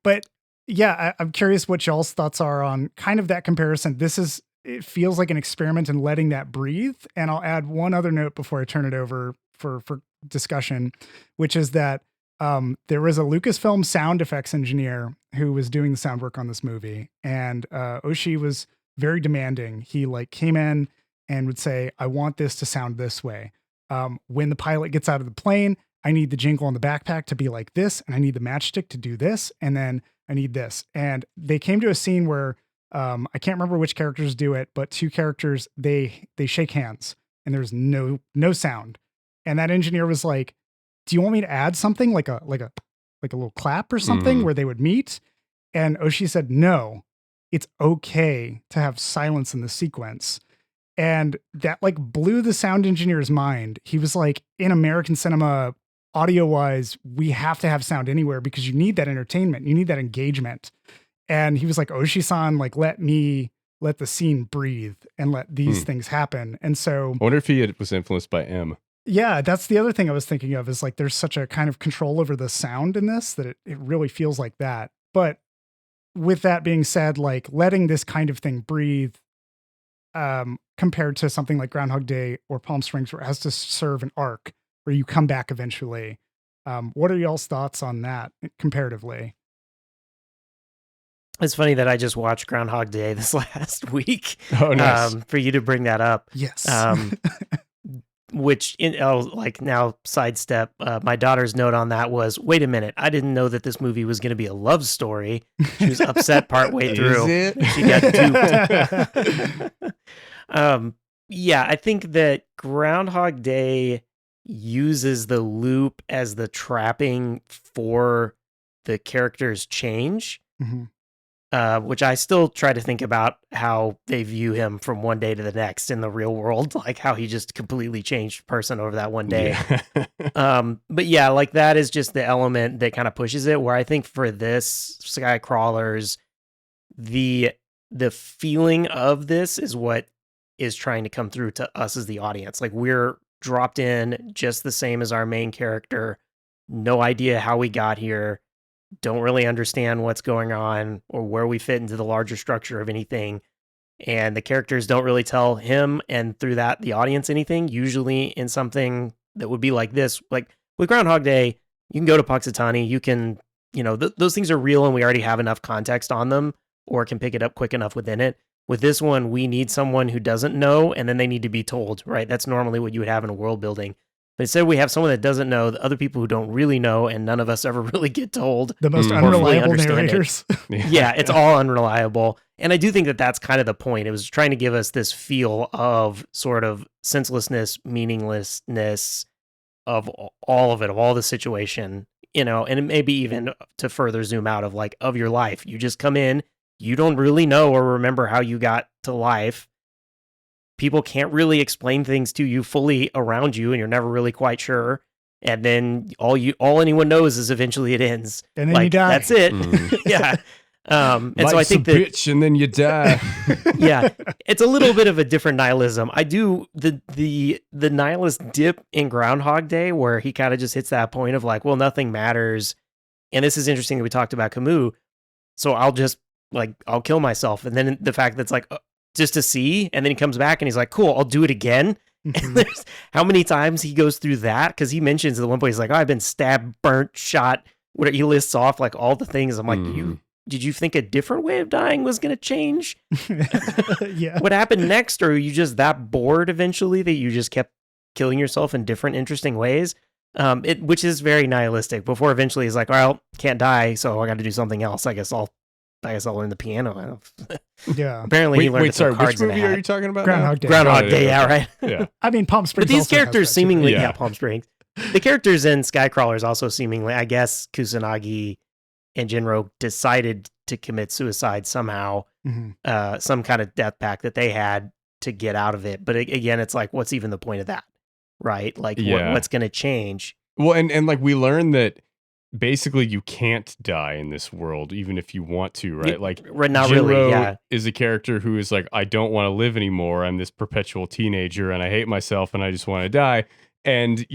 But yeah, I'm curious what y'all's thoughts are on kind of that comparison. It feels like an experiment in letting that breathe. And I'll add one other note before I turn it over for discussion, which is that there was a Lucasfilm sound effects engineer who was doing the sound work on this movie, and Oshii was very demanding. He like came in and would say, I want this to sound this way. When the pilot gets out of the plane, I need the jingle on the backpack to be like this, and I need the matchstick to do this, and then I need this. And they came to a scene where I can't remember which characters do it, but two characters, they shake hands and there's no sound. And that engineer was like, do you want me to add something like a little clap or something where they would meet? And Oshii said, no, it's okay to have silence in the sequence. And that like blew the sound engineer's mind. He was like, in American cinema, audio wise, we have to have sound anywhere because you need that entertainment. You need that engagement. And he was like, Oshii-san, like, let the scene breathe and let these things happen. And so I wonder if he was influenced by M. Yeah, that's the other thing I was thinking of is like, there's such a kind of control over the sound in this that it really feels like that. But with that being said, like letting this kind of thing breathe, compared to something like Groundhog Day or Palm Springs, where it has to serve an arc where you come back eventually. What are y'all's thoughts on that comparatively? It's funny that I just watched Groundhog Day this last week. Oh, nice. For you to bring that up. Yes. Which, like now sidestep, my daughter's note on that was, wait a minute, I didn't know that this movie was going to be a love story. She was upset partway through. Is it? She got duped. Yeah, I think that Groundhog Day uses the loop as the trapping for the character's change. Mm-hmm. Which I still try to think about how they view him from one day to the next in the real world, like how he just completely changed person over that one day. Yeah. But yeah, like that is just the element that kind of pushes it, where I think for this Sky Crawlers, the feeling of this is what is trying to come through to us as the audience. Like we're dropped in just the same as our main character. No idea how we got here. Don't really understand what's going on or where we fit into the larger structure of anything. And the characters don't really tell him and through that the audience anything, usually in something that would be like this. Like with Groundhog Day, you can go to Puxatani, you can, those things are real and we already have enough context on them or can pick it up quick enough within it. With this one, we need someone who doesn't know and then they need to be told, right? That's normally what you would have in a world building. But instead, we have someone that doesn't know, the other people who don't really know, and none of us ever really get told. The most unreliable narrators. Yeah, it's all unreliable. And I do think that that's kind of the point. It was trying to give us this feel of sort of senselessness, meaninglessness of all of it, of all the situation, and maybe even to further zoom out of your life. You just come in, you don't really know or remember how you got to life. People can't really explain things to you fully around you, and you're never really quite sure. And then all anyone knows is eventually it ends. And then you die. That's it. Yeah. And so I think that bitch, and then you die. Yeah, it's a little bit of a different nihilism. I do the nihilist dip in Groundhog Day, where he kind of just hits that point of like, well, nothing matters. And this is interesting that we talked about Camus. So I'll kill myself. And then the fact that's like, just to see, and then he comes back and he's like, cool, I'll do it again. Mm-hmm. And there's how many times he goes through that, because he mentions at one point he's like, I've been stabbed, burnt, shot, where he lists off like all the things. I'm like, did you think a different way of dying was going to change? Yeah. What happened next? Or are you just that bored eventually that you just kept killing yourself in different interesting ways? Which is very nihilistic, before eventually he's like, well, can't die, so I got to do something else. I guess I'll learn the piano. Yeah. Apparently he learned to throw cards in a hat. Which movie are you talking about? Groundhog Day. Groundhog Day, yeah, right. Yeah. I mean, Palm Springs. But these characters seemingly, Yeah. Palm Springs. The characters in Skycrawlers also seemingly, I guess, Kusanagi and Jinro decided to commit suicide somehow. Mm-hmm. Some kind of death pact that they had to get out of it. But again, it's like, what's even the point of that, right? Like, what's going to change? Well, and like we learned that basically you can't die in this world, even if you want to, right? Like, not Jinro really. Yeah, is a character who is like, I don't want to live anymore. I'm this perpetual teenager, and I hate myself, and I just want to die. And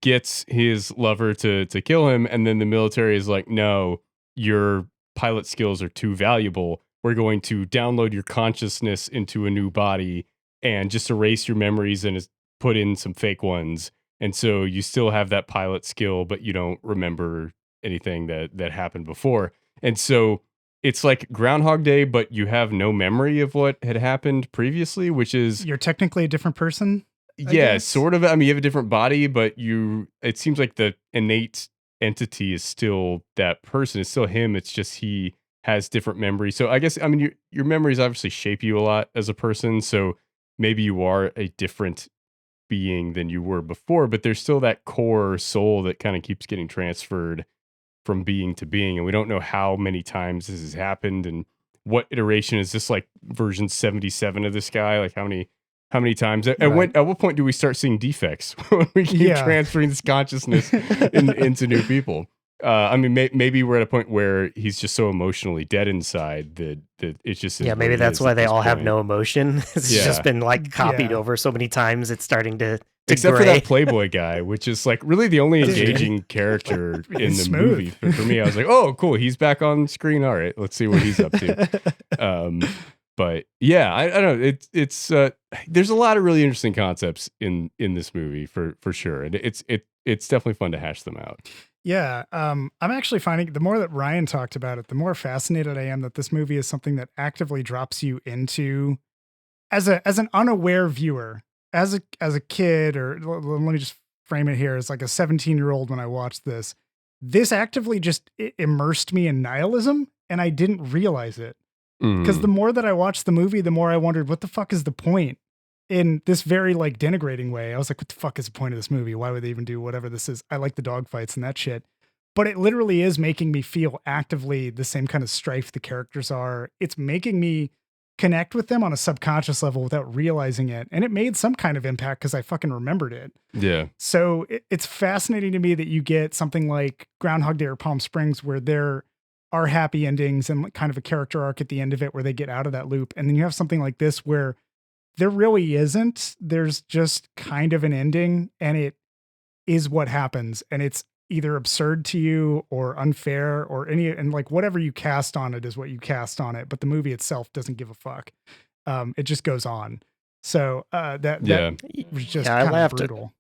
gets his lover to kill him, and then the military is like, no, your pilot skills are too valuable. We're going to download your consciousness into a new body and just erase your memories and put in some fake ones. And so you still have that pilot skill, but you don't remember anything that happened before. And so it's like Groundhog Day, but you have no memory of what had happened previously, which is... You're technically a different person? I Yeah, guess? sort of. I mean, you have a different body, but it seems like the innate entity is still that person. It's still him. It's just he has different memories. So I guess, I mean, your memories obviously shape you a lot as a person. So maybe you are a different being than you were before, but there's still that core soul that kind of keeps getting transferred from being to being. And we don't know how many times this has happened and what iteration is this, like version 77 of this guy? Like how many times? At what point do we start seeing defects when we keep transferring this consciousness into new people? I mean, maybe we're at a point where he's just so emotionally dead inside that it's just... Yeah, maybe that's why they all have no emotion. It's just been like copied Yeah. over so many times, it's starting to Except gray. for that Playboy guy, which is like really the only engaging character in the smooth. movie. For me, I was like, oh, cool, he's back on screen. All right, let's see what he's up to. But yeah, I don't know. It's there's a lot of really interesting concepts in this movie for sure, and it's definitely fun to hash them out. Yeah. I'm actually finding the more that Ryan talked about it, the more fascinated I am that this movie is something that actively drops you into as an unaware viewer, as a kid, or let me just frame it here as like a 17-year-old when I watched this. This actively just immersed me in nihilism, and I didn't realize it. Because the more that I watched the movie, the more I wondered, what the fuck is the point? In this very like denigrating way. I was like, what the fuck is the point of this movie? Why would they even do whatever this is? I like the dogfights and that shit. But it literally is making me feel actively the same kind of strife the characters are. It's making me connect with them on a subconscious level without realizing it. And it made some kind of impact because I fucking remembered it. Yeah. So it's fascinating to me that you get something like Groundhog Day or Palm Springs where there are happy endings and kind of a character arc at the end of it where they get out of that loop. And then you have something like this where there really isn't. There's just kind of an ending, and it is what happens, and it's either absurd to you or unfair or and like whatever you cast on it is what you cast on it, but the movie itself doesn't give a fuck. It just goes on. So that was just kind of brutal.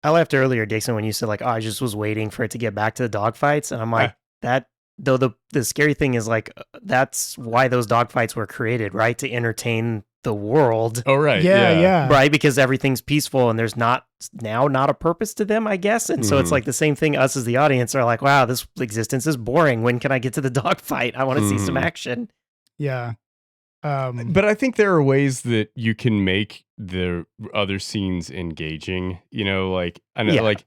I laughed earlier, Dixon, when you said like, "Oh, I just was waiting for it to get back to the dogfights," and I'm like, that. Though the scary thing is like that's why those dogfights were created, right? To entertain the world. Oh, right. Yeah. Right, because everything's peaceful and there's not a purpose to them, I guess. And so it's like the same thing. Us as the audience are like, wow, this existence is boring. When can I get to the dogfight? I want to see some action. Yeah. But I think there are ways that you can make the other scenes engaging. You know, like I know, like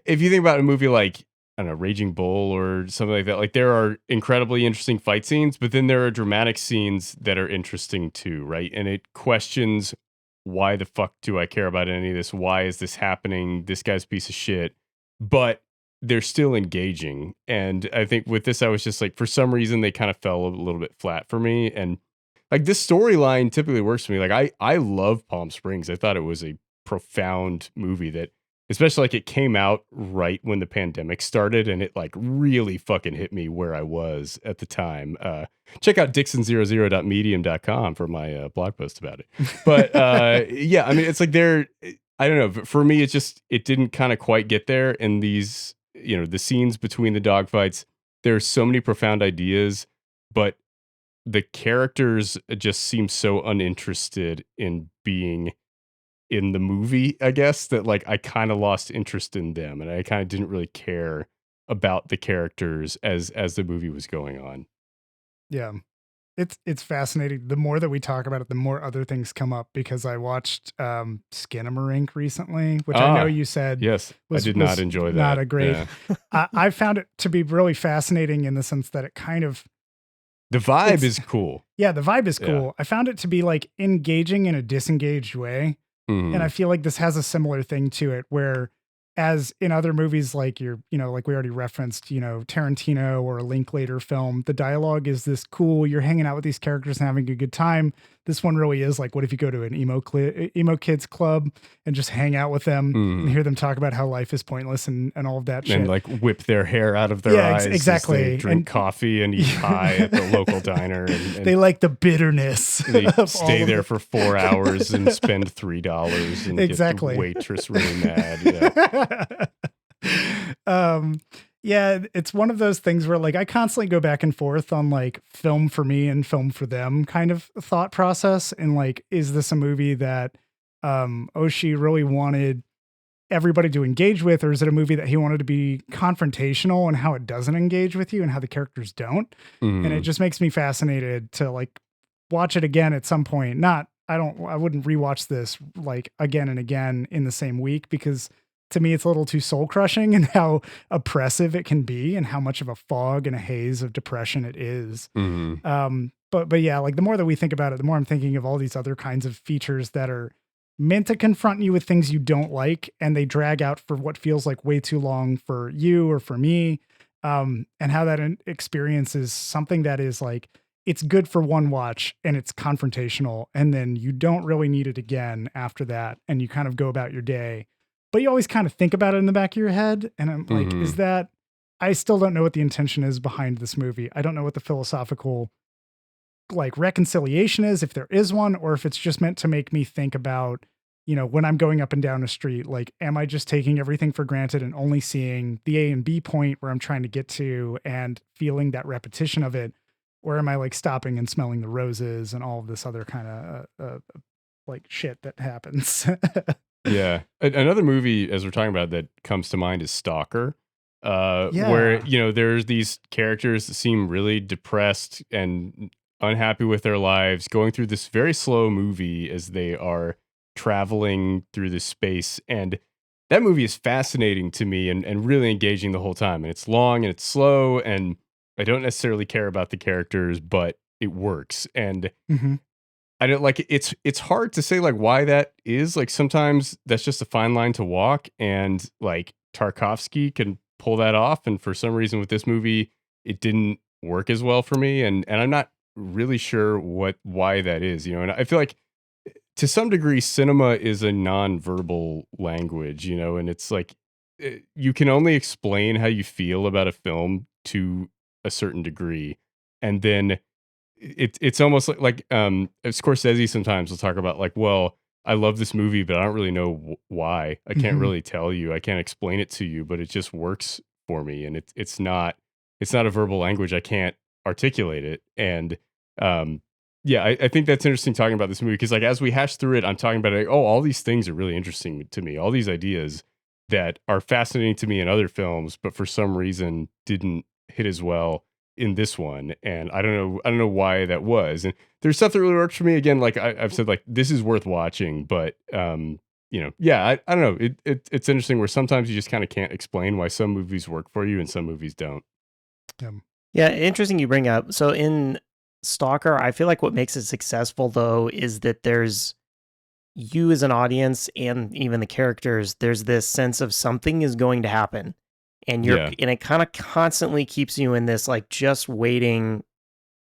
if you think about a movie like I don't know, Raging Bull or something like that. Like there are incredibly interesting fight scenes, but then there are dramatic scenes that are interesting too, right? And it questions why the fuck do I care about any of this? Why is this happening? This guy's a piece of shit. But they're still engaging. And I think with this, I was just like, for some reason, they kind of fell a little bit flat for me. And like this storyline typically works for me. Like I love Palm Springs. I thought it was a profound movie that, especially like it came out right when the pandemic started and it like really fucking hit me where I was at the time. Check out dixon00.medium.com for my blog post about it. But yeah, I mean, it's like I don't know. For me, it didn't kind of quite get there in these, you know, the scenes between the dogfights. There's so many profound ideas, but the characters just seem so uninterested in being in the movie, I guess, that like I kind of lost interest in them and I kind of didn't really care about the characters as the movie was going on. Yeah. It's fascinating. The more that we talk about it, the more other things come up because I watched Skinamarink recently, which I know you said yes, I did not enjoy that. Not a great. I found it to be really fascinating in the sense that it kind of the vibe is cool. Yeah, the vibe is cool. Yeah. I found it to be like engaging in a disengaged way. And I feel like this has a similar thing to it where as in other movies, like like we already referenced, Tarantino or a Linklater film, the dialogue is this cool. You're hanging out with these characters and having a good time. This one really is like, what if you go to an emo kids club and just hang out with them and hear them talk about how life is pointless and all of that shit. And like whip their hair out of their eyes. Exactly. As they drink coffee and eat pie at the local diner. And they like the bitterness. They stay there for 4 hours and spend $3 and get the waitress really mad. Yeah. Yeah, it's one of those things where like I constantly go back and forth on like film for me and film for them kind of thought process. And like, is this a movie that Oshii really wanted everybody to engage with, or is it a movie that he wanted to be confrontational and how it doesn't engage with you and how the characters don't? And it just makes me fascinated to like watch it again at some point. I wouldn't rewatch this like again and again in the same week because to me, it's a little too soul crushing and how oppressive it can be and how much of a fog and a haze of depression it is. But yeah, like the more that we think about it, the more I'm thinking of all these other kinds of features that are meant to confront you with things you don't like. And they drag out for what feels like way too long for you or for me. And how that experience is something that is like, it's good for one watch and it's confrontational. And then you don't really need it again after that. And you kind of go about your day. But you always kind of think about it in the back of your head. And I'm like, is that, I still don't know what the intention is behind this movie. I don't know what the philosophical like reconciliation is, if there is one, or if it's just meant to make me think about, when I'm going up and down a street, like, am I just taking everything for granted and only seeing the A and B point where I'm trying to get to and feeling that repetition of it? Or am I like stopping and smelling the roses and all of this other kind of like shit that happens? Yeah. Another movie, as we're talking about, that comes to mind is Stalker, where, there's these characters that seem really depressed and unhappy with their lives, going through this very slow movie as they are traveling through this space. And that movie is fascinating to me and really engaging the whole time. And it's long and it's slow, and I don't necessarily care about the characters, but it works. And I don't like it's hard to say like why that is. Like sometimes that's just a fine line to walk, and like Tarkovsky can pull that off. And for some reason with this movie, it didn't work as well for me. And I'm not really sure why that is, And I feel like to some degree, cinema is a non-verbal language, and it's like you can only explain how you feel about a film to a certain degree, and then it's almost like Scorsese sometimes will talk about like, well, I love this movie, but I don't really know why. I can't really tell you. I can't explain it to you, but it just works for me, and it's not a verbal language. I can't articulate it, and yeah, I think that's interesting talking about this movie because like as we hash through it, I'm talking about like, oh, all these things are really interesting to me. All these ideas that are fascinating to me in other films, but for some reason didn't hit as well in this one, and I don't know why that was. And there's stuff that really works for me. Again, like I've said, like this is worth watching, but yeah, I don't know. It's interesting where sometimes you just kind of can't explain why some movies work for you and some movies don't. Yeah, interesting you bring up. So in Stalker, I feel like what makes it successful though is that there's you as an audience and even the characters. There's this sense of something is going to happen. And and it kind of constantly keeps you in this like just waiting,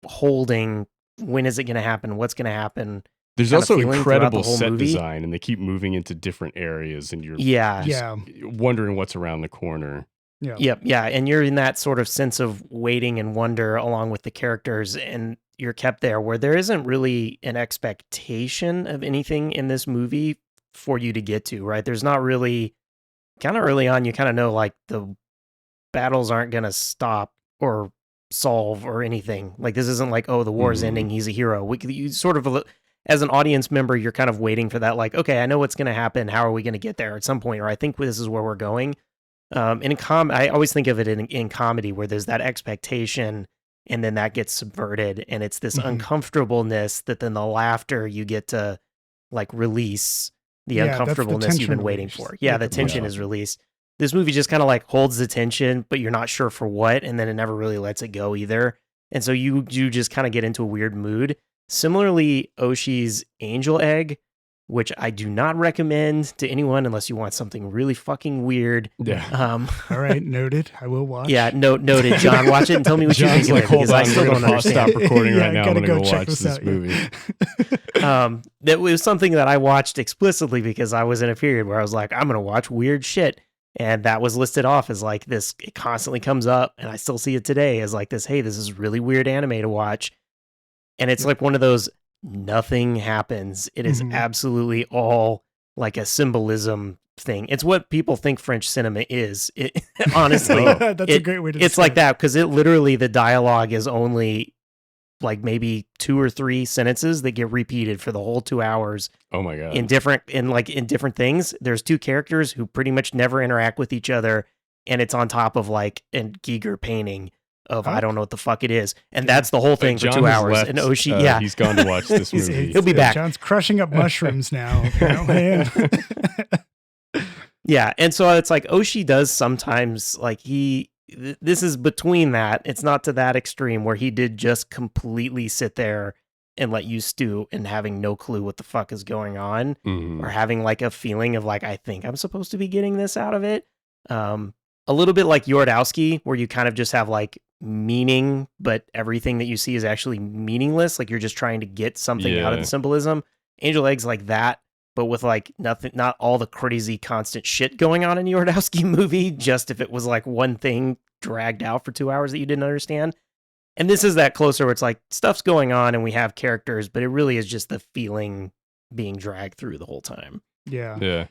holding. When is it going to happen? What's going to happen? There's also incredible set design, and they keep moving into different areas, and you're wondering what's around the corner. Yeah, and you're in that sort of sense of waiting and wonder along with the characters, and you're kept there where there isn't really an expectation of anything in this movie for you to get to. Right? There's not really. Kind of early on, you kind of know like the battles aren't going to stop or solve or anything. Like this isn't like, oh, the war's ending, he's a hero. You sort of, as an audience member, you're kind of waiting for that. Like, okay, I know what's going to happen. How are we going to get there at some point? Or I think this is where we're going. I always think of it in comedy where there's that expectation and then that gets subverted. And it's this uncomfortableness that then the laughter you get to like release the uncomfortableness you've been waiting for. Yeah, the tension is released. This movie just kind of like holds the tension, but you're not sure for what, and then it never really lets it go either. And so you just kind of get into a weird mood. Similarly, Oshii's Angel Egg, which I do not recommend to anyone unless you want something really fucking weird. Yeah. All right, noted. I will watch. Yeah, noted. John, watch it and tell me what you think of it, because I still don't understand. Stop recording right now. I'm gonna go watch this movie. That was something that I watched explicitly because I was in a period where I was like, I'm gonna watch weird shit, and that was listed off as like this. It constantly comes up, and I still see it today as like this. Hey, this is really weird anime to watch, and it's like one of those. Nothing happens. It is absolutely all like a symbolism thing. It's what people think French cinema is. Honestly, that's a great way to. It's like that because it literally the dialogue is only like maybe 2 or 3 sentences that get repeated for the whole 2 hours. Oh my god! In different things. There's 2 characters who pretty much never interact with each other, and it's on top of like a Giger painting. I don't know what the fuck it is, and that's the whole thing for 2 hours. Left, and Oshii, he's gone to watch this movie. He'll be back. John's crushing up mushrooms now. Apparently. Yeah, and so it's like Oshii does sometimes like this is between that. It's not to that extreme where he did just completely sit there and let you stew and having no clue what the fuck is going on, or having like a feeling of like I think I'm supposed to be getting this out of it. A little bit like Yordowski, where you kind of just have like meaning, but everything that you see is actually meaningless. Like you're just trying to get something out of the symbolism. Angel Egg's like that, but with like nothing, not all the crazy constant shit going on in Yordowski movie. Just if it was like one thing dragged out for 2 hours that you didn't understand. And this is that closer where it's like stuff's going on and we have characters, but it really is just the feeling being dragged through the whole time. Yeah.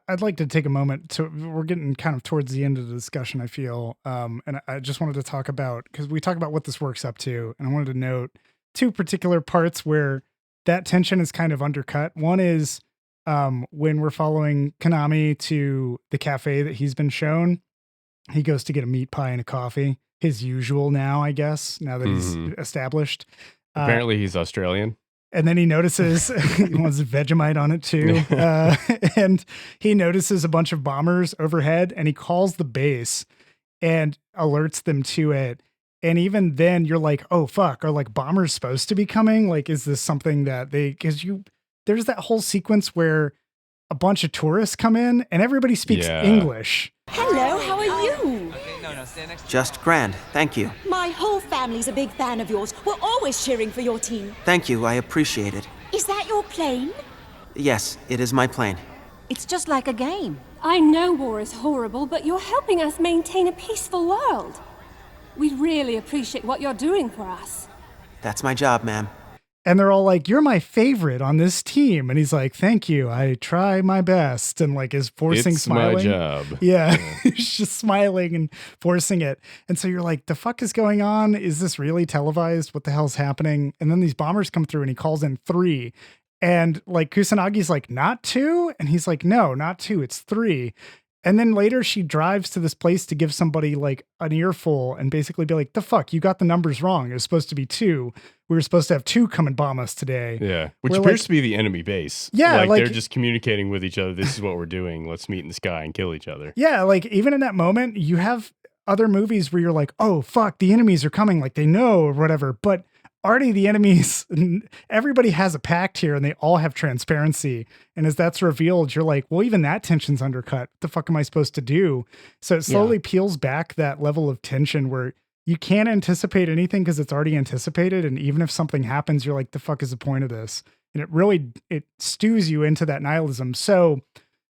I'd like to take a moment. We're getting kind of towards the end of the discussion, I feel. And I just wanted to talk about, because we talk about what this works up to. And I wanted to note 2 particular parts where that tension is kind of undercut. One is when we're following Konami to the cafe that he's been shown. He goes to get a meat pie and a coffee. His usual now, I guess, now that he's established. Apparently he's Australian. And then he notices he wants Vegemite on it too. And he notices a bunch of bombers overhead and he calls the base and alerts them to it. And even then you're like, oh fuck, are like bombers supposed to be coming? Like, is this something that there's that whole sequence where a bunch of tourists come in and everybody speaks English. Hello, how are you? Just grand, thank you. My whole family's a big fan of yours. We're always cheering for your team. Thank you, I appreciate it. Is that your plane? Yes, it is my plane. It's just like a game. I know war is horrible, but you're helping us maintain a peaceful world. We really appreciate what you're doing for us. That's my job, ma'am. And they're all like, "You're my favorite on this team." And he's like, "Thank you. I try my best." And like is forcing It's smiling. my job. Yeah. He's just smiling and forcing it. And so you're like, the fuck is going on? Is this really televised? What the hell's happening? And then these bombers come through and he calls in 3. And like Kusanagi's like, "Not 2?" And he's like, "No, not 2. It's 3." And then later she drives to this place to give somebody like an earful and basically be like, "The fuck, you got the numbers wrong. It was supposed to be 2. We were supposed to have 2 come and bomb us today." Yeah, which We're appears like- to be the enemy base. Yeah, like like- they're just communicating with each other. This is what we're doing. Let's meet in the sky and kill each other. Yeah, like even in that moment, you have other movies where you're like, "Oh fuck, the enemies are coming," like they know or whatever. But already the enemies, everybody has a pact here, and they all have transparency. And as that's revealed, you're like, well, even that tension's undercut. What the fuck am I supposed to do? So it slowly peels back that level of tension where you can't anticipate anything because it's already anticipated. And even if something happens, you're like, the fuck is the point of this? And it stews you into that nihilism. So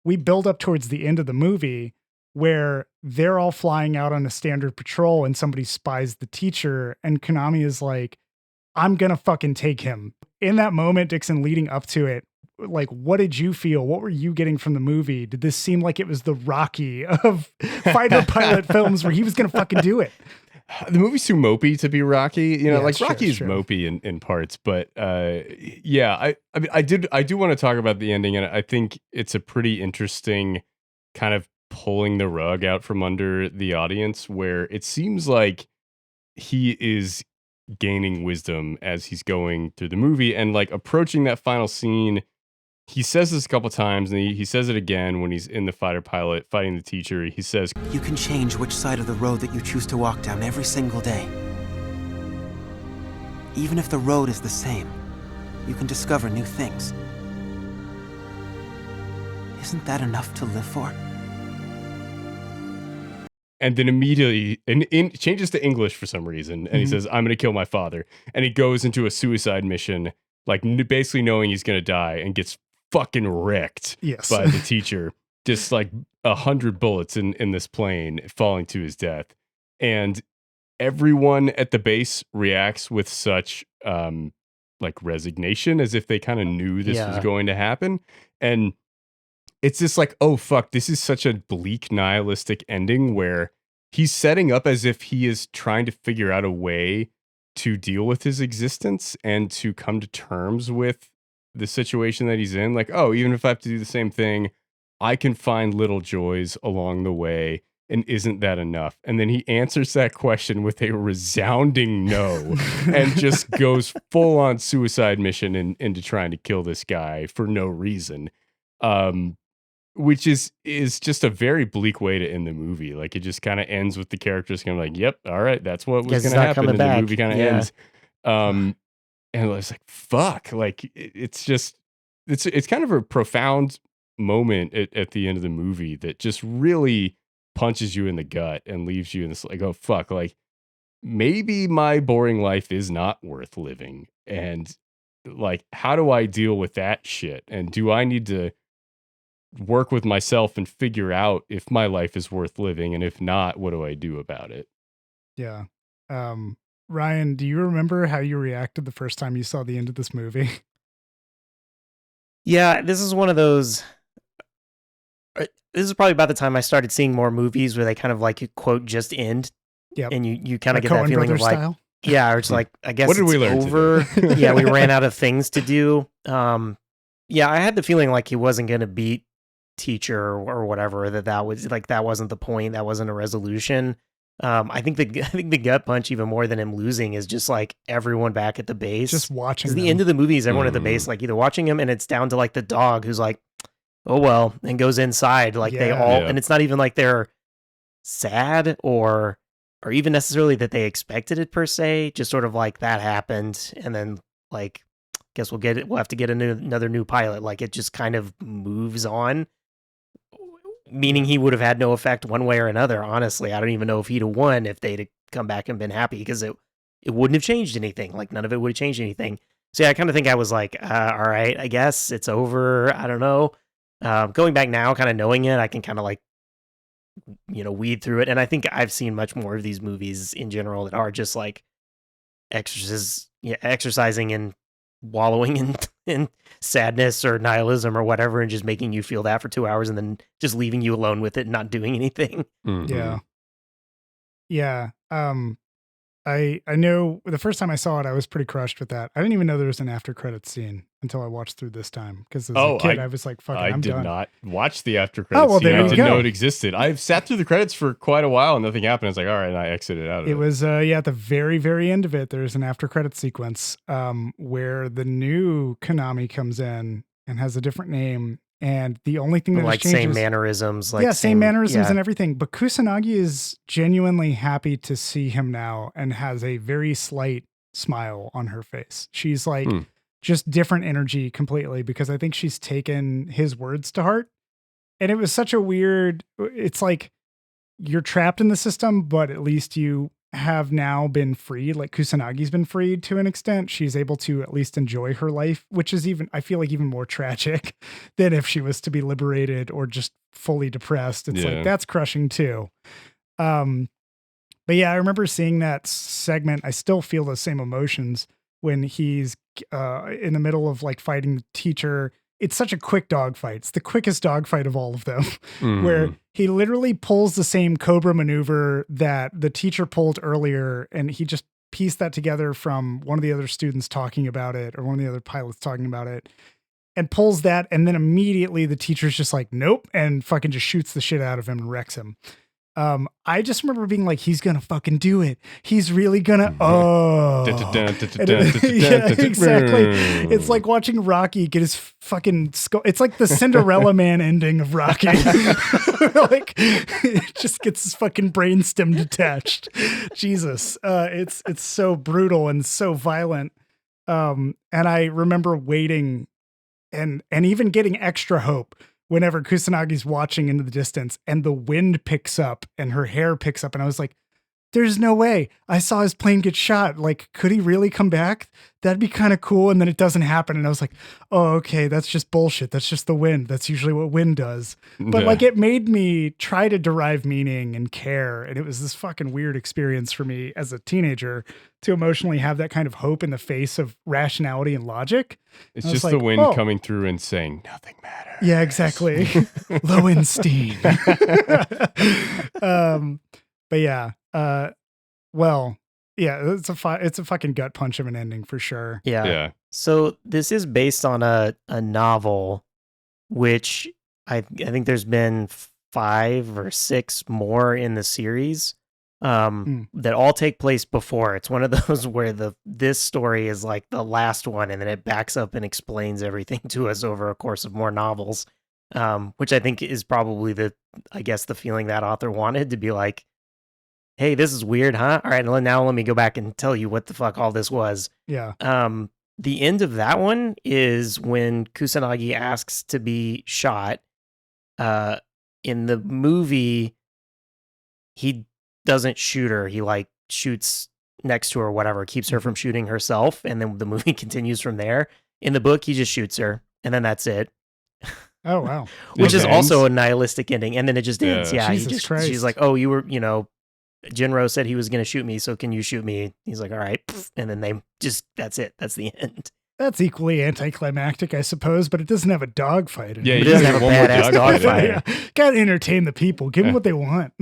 we build up towards the end of the movie where they're all flying out on a standard patrol and somebody spies the teacher. And Konami is like, "I'm going to fucking take him." In that moment, Dixon, leading up to it, like, what did you feel? What were you getting from the movie? Did this seem like it was the Rocky of fighter pilot films where he was going to fucking do it? The movie's too mopey to be Rocky. You know, Yeah, like sure, Rocky is sure. mopey in parts, but yeah, I mean, I do want to talk about the ending, and I think it's a pretty interesting kind of pulling the rug out from under the audience, where it seems like he is gaining wisdom as he's going through the movie and like approaching that final scene. He says this a couple times, and he says it again when he's in the fighter pilot fighting the teacher. He says, You can change which side of the road that you choose to walk down every single day. Even if the road is the same, you can discover new things. Isn't that enough to live for? and then immediately changes to English for some reason, and he says, "I'm going to kill my father," and he goes into a suicide mission, like basically knowing he's going to die, and gets fucking wrecked Yes. by the teacher. Just like 100 bullets in this plane falling to his death, and everyone at the base reacts with such like resignation, as if they kind of knew this was going to happen. And it's just like, oh fuck, this is such a bleak nihilistic ending where he's setting up as if he is trying to figure out a way to deal with his existence and to come to terms with the situation that he's in. Like, oh, even if I have to do the same thing, I can find little joys along the way. And isn't that enough? And then he answers that question with a resounding no and just goes full on suicide mission into trying to kill this guy for no reason. Which is just a very bleak way to end the movie. Like, it just kind of ends with the characters kind of like, yep, all right, that's what was going to happen. And the movie kind of ends. And it's like, fuck, like it's kind of a profound moment at the end of the movie that just really punches you in the gut and leaves you in this like, oh fuck, like maybe my boring life is not worth living. And like, how do I deal with that shit? And do I need to work with myself and figure out if my life is worth living? And if not, what do I do about it? Yeah. Ryan, do you remember how you reacted the first time you saw the end of this movie? Yeah, this is one of those. This is probably about the time I started seeing more movies where they kind of like quote just end. Yep. And you kind of Like get that Coen feeling Brothers of like, style? yeah, or it's like, I guess What did it's we learn over. today? Yeah, we ran out of things to do. Yeah, I had the feeling like he wasn't going to beat teacher or whatever, that was like, that wasn't the point. That wasn't a resolution. I think the gut punch, even more than him losing, is just like everyone back at the base. Just watching the end of the movie is everyone at the base, like either watching him, and it's down to like the dog who's like, oh well, and goes inside. Like they all, and it's not even like they're sad or even necessarily that they expected it per se. Just sort of like that happened, and then like, guess we'll have to get another new pilot. Like it just kind of moves on. Meaning he would have had no effect one way or another. Honestly, I don't even know if he'd have won if they'd come back and been happy, because it wouldn't have changed anything. Like none of it would have changed anything. So yeah, I kind of think I was like, all right, I guess it's over. I don't know. Going back now, kind of knowing it, I can kind of like, weed through it. And I think I've seen much more of these movies in general that are just like exercising and wallowing in sadness or nihilism or whatever, and just making you feel that for 2 hours and then just leaving you alone with it and not doing anything. Mhm. Yeah. I know the first time I saw it, I was pretty crushed with that. I didn't even know there was an after credits scene until I watched through this time. Because as a kid, I was like, "Fuck it, I'm done." I did not watch the after credits scene. there I you didn't go. know it existed. I've sat through the credits for quite a while and nothing happened. I was like, all right, and I exited out of it. It was at the very, very end of it, there's an after credit sequence where the new Konami comes in and has a different name. And the only thing that Like has changed same is, mannerisms, like same mannerisms yeah. and everything. But Kusanagi is genuinely happy to see him now and has a very slight smile on her face. She's like just different energy completely, because I think she's taken his words to heart. And it was such a weird, it's like you're trapped in the system, but at least you have now been freed. Like Kusanagi's been freed to an extent. She's able to at least enjoy her life, which is even, I feel like, even more tragic than if she was to be liberated or just fully depressed. It's like, that's crushing too. But yeah, I remember seeing that segment. I still feel the same emotions when he's in the middle of like fighting the teacher. It's such a quick dogfight. It's the quickest dogfight of all of them, where he literally pulls the same Cobra maneuver that the teacher pulled earlier, and he just pieced that together from one of the other students talking about it, or one of the other pilots talking about it, and pulls that, and then immediately the teacher's just like, nope, and fucking just shoots the shit out of him and wrecks him. I just remember being like, he's gonna fucking do it. He's really gonna. Yeah, exactly. It's like watching Rocky get his fucking skull. It's like the Cinderella Man ending of Rocky. Like, it just gets his fucking brainstem detached. Jesus, it's so brutal and so violent. And I remember waiting and even getting extra hope whenever Kusanagi's watching into the distance and the wind picks up and her hair picks up. And I was like, there's no way. I saw his plane get shot. Like, could he really come back? That'd be kind of cool. And then it doesn't happen. And I was like, oh, okay, that's just bullshit. That's just the wind. That's usually what wind does. But like, it made me try to derive meaning and care. And it was this fucking weird experience for me as a teenager to emotionally have that kind of hope in the face of rationality and logic. It's just like, the wind coming through and saying nothing matters. Yeah, exactly. Lowenstein. But yeah, well, yeah, it's a fucking gut punch of an ending for sure. Yeah. So this is based on a novel, which I think there's been 5 or 6 more in the series that all take place before. It's one of those where this story is like the last one, and then it backs up and explains everything to us over a course of more novels, which I think is probably the feeling that author wanted, to be like, hey, this is weird, huh? All right, now let me go back and tell you what the fuck all this was. Yeah. The end of that one is when Kusanagi asks to be shot. In the movie, he doesn't shoot her. He like shoots next to her or whatever, keeps her from shooting herself, and then the movie continues from there. In the book, he just shoots her, and then that's it. Oh, wow. Which is also a nihilistic ending, and then it just ends. Yeah, Jesus Christ. She's like, oh, you were, Jinro said he was going to shoot me, so can you shoot me? He's like, all right. And then that's it. That's the end. That's equally anticlimactic, I suppose, but it doesn't have a dogfight. Yeah, it doesn't have a badass dogfight. Yeah. Gotta entertain the people. Give them what they want.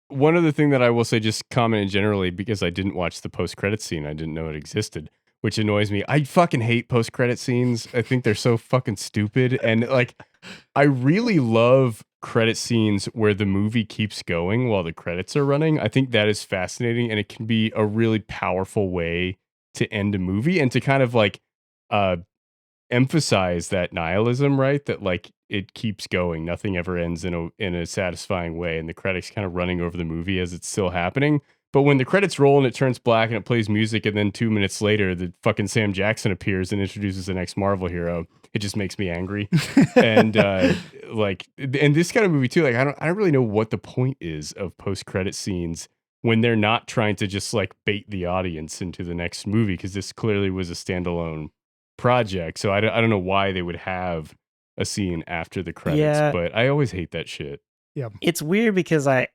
One other thing that I will say, just commenting generally, because I didn't watch the post-credit scene, I didn't know it existed, which annoys me. I fucking hate post-credit scenes. I think they're so fucking stupid. And like, I really love credit scenes where the movie keeps going while the credits are running. I think that is fascinating, and it can be a really powerful way to end a movie and to kind of like emphasize that nihilism, right? That like it keeps going, nothing ever ends in a satisfying way, and the credits kind of running over the movie as it's still happening. But when the credits roll and it turns black and it plays music, and then 2 minutes later the fucking Sam Jackson appears and introduces the next Marvel hero, it just makes me angry. And like, and this kind of movie too, like I don't really know what the point is of post-credit scenes when they're not trying to just like bait the audience into the next movie, because this clearly was a standalone project. So I don't know why they would have a scene after the credits, but I always hate that shit. Yeah. It's weird because I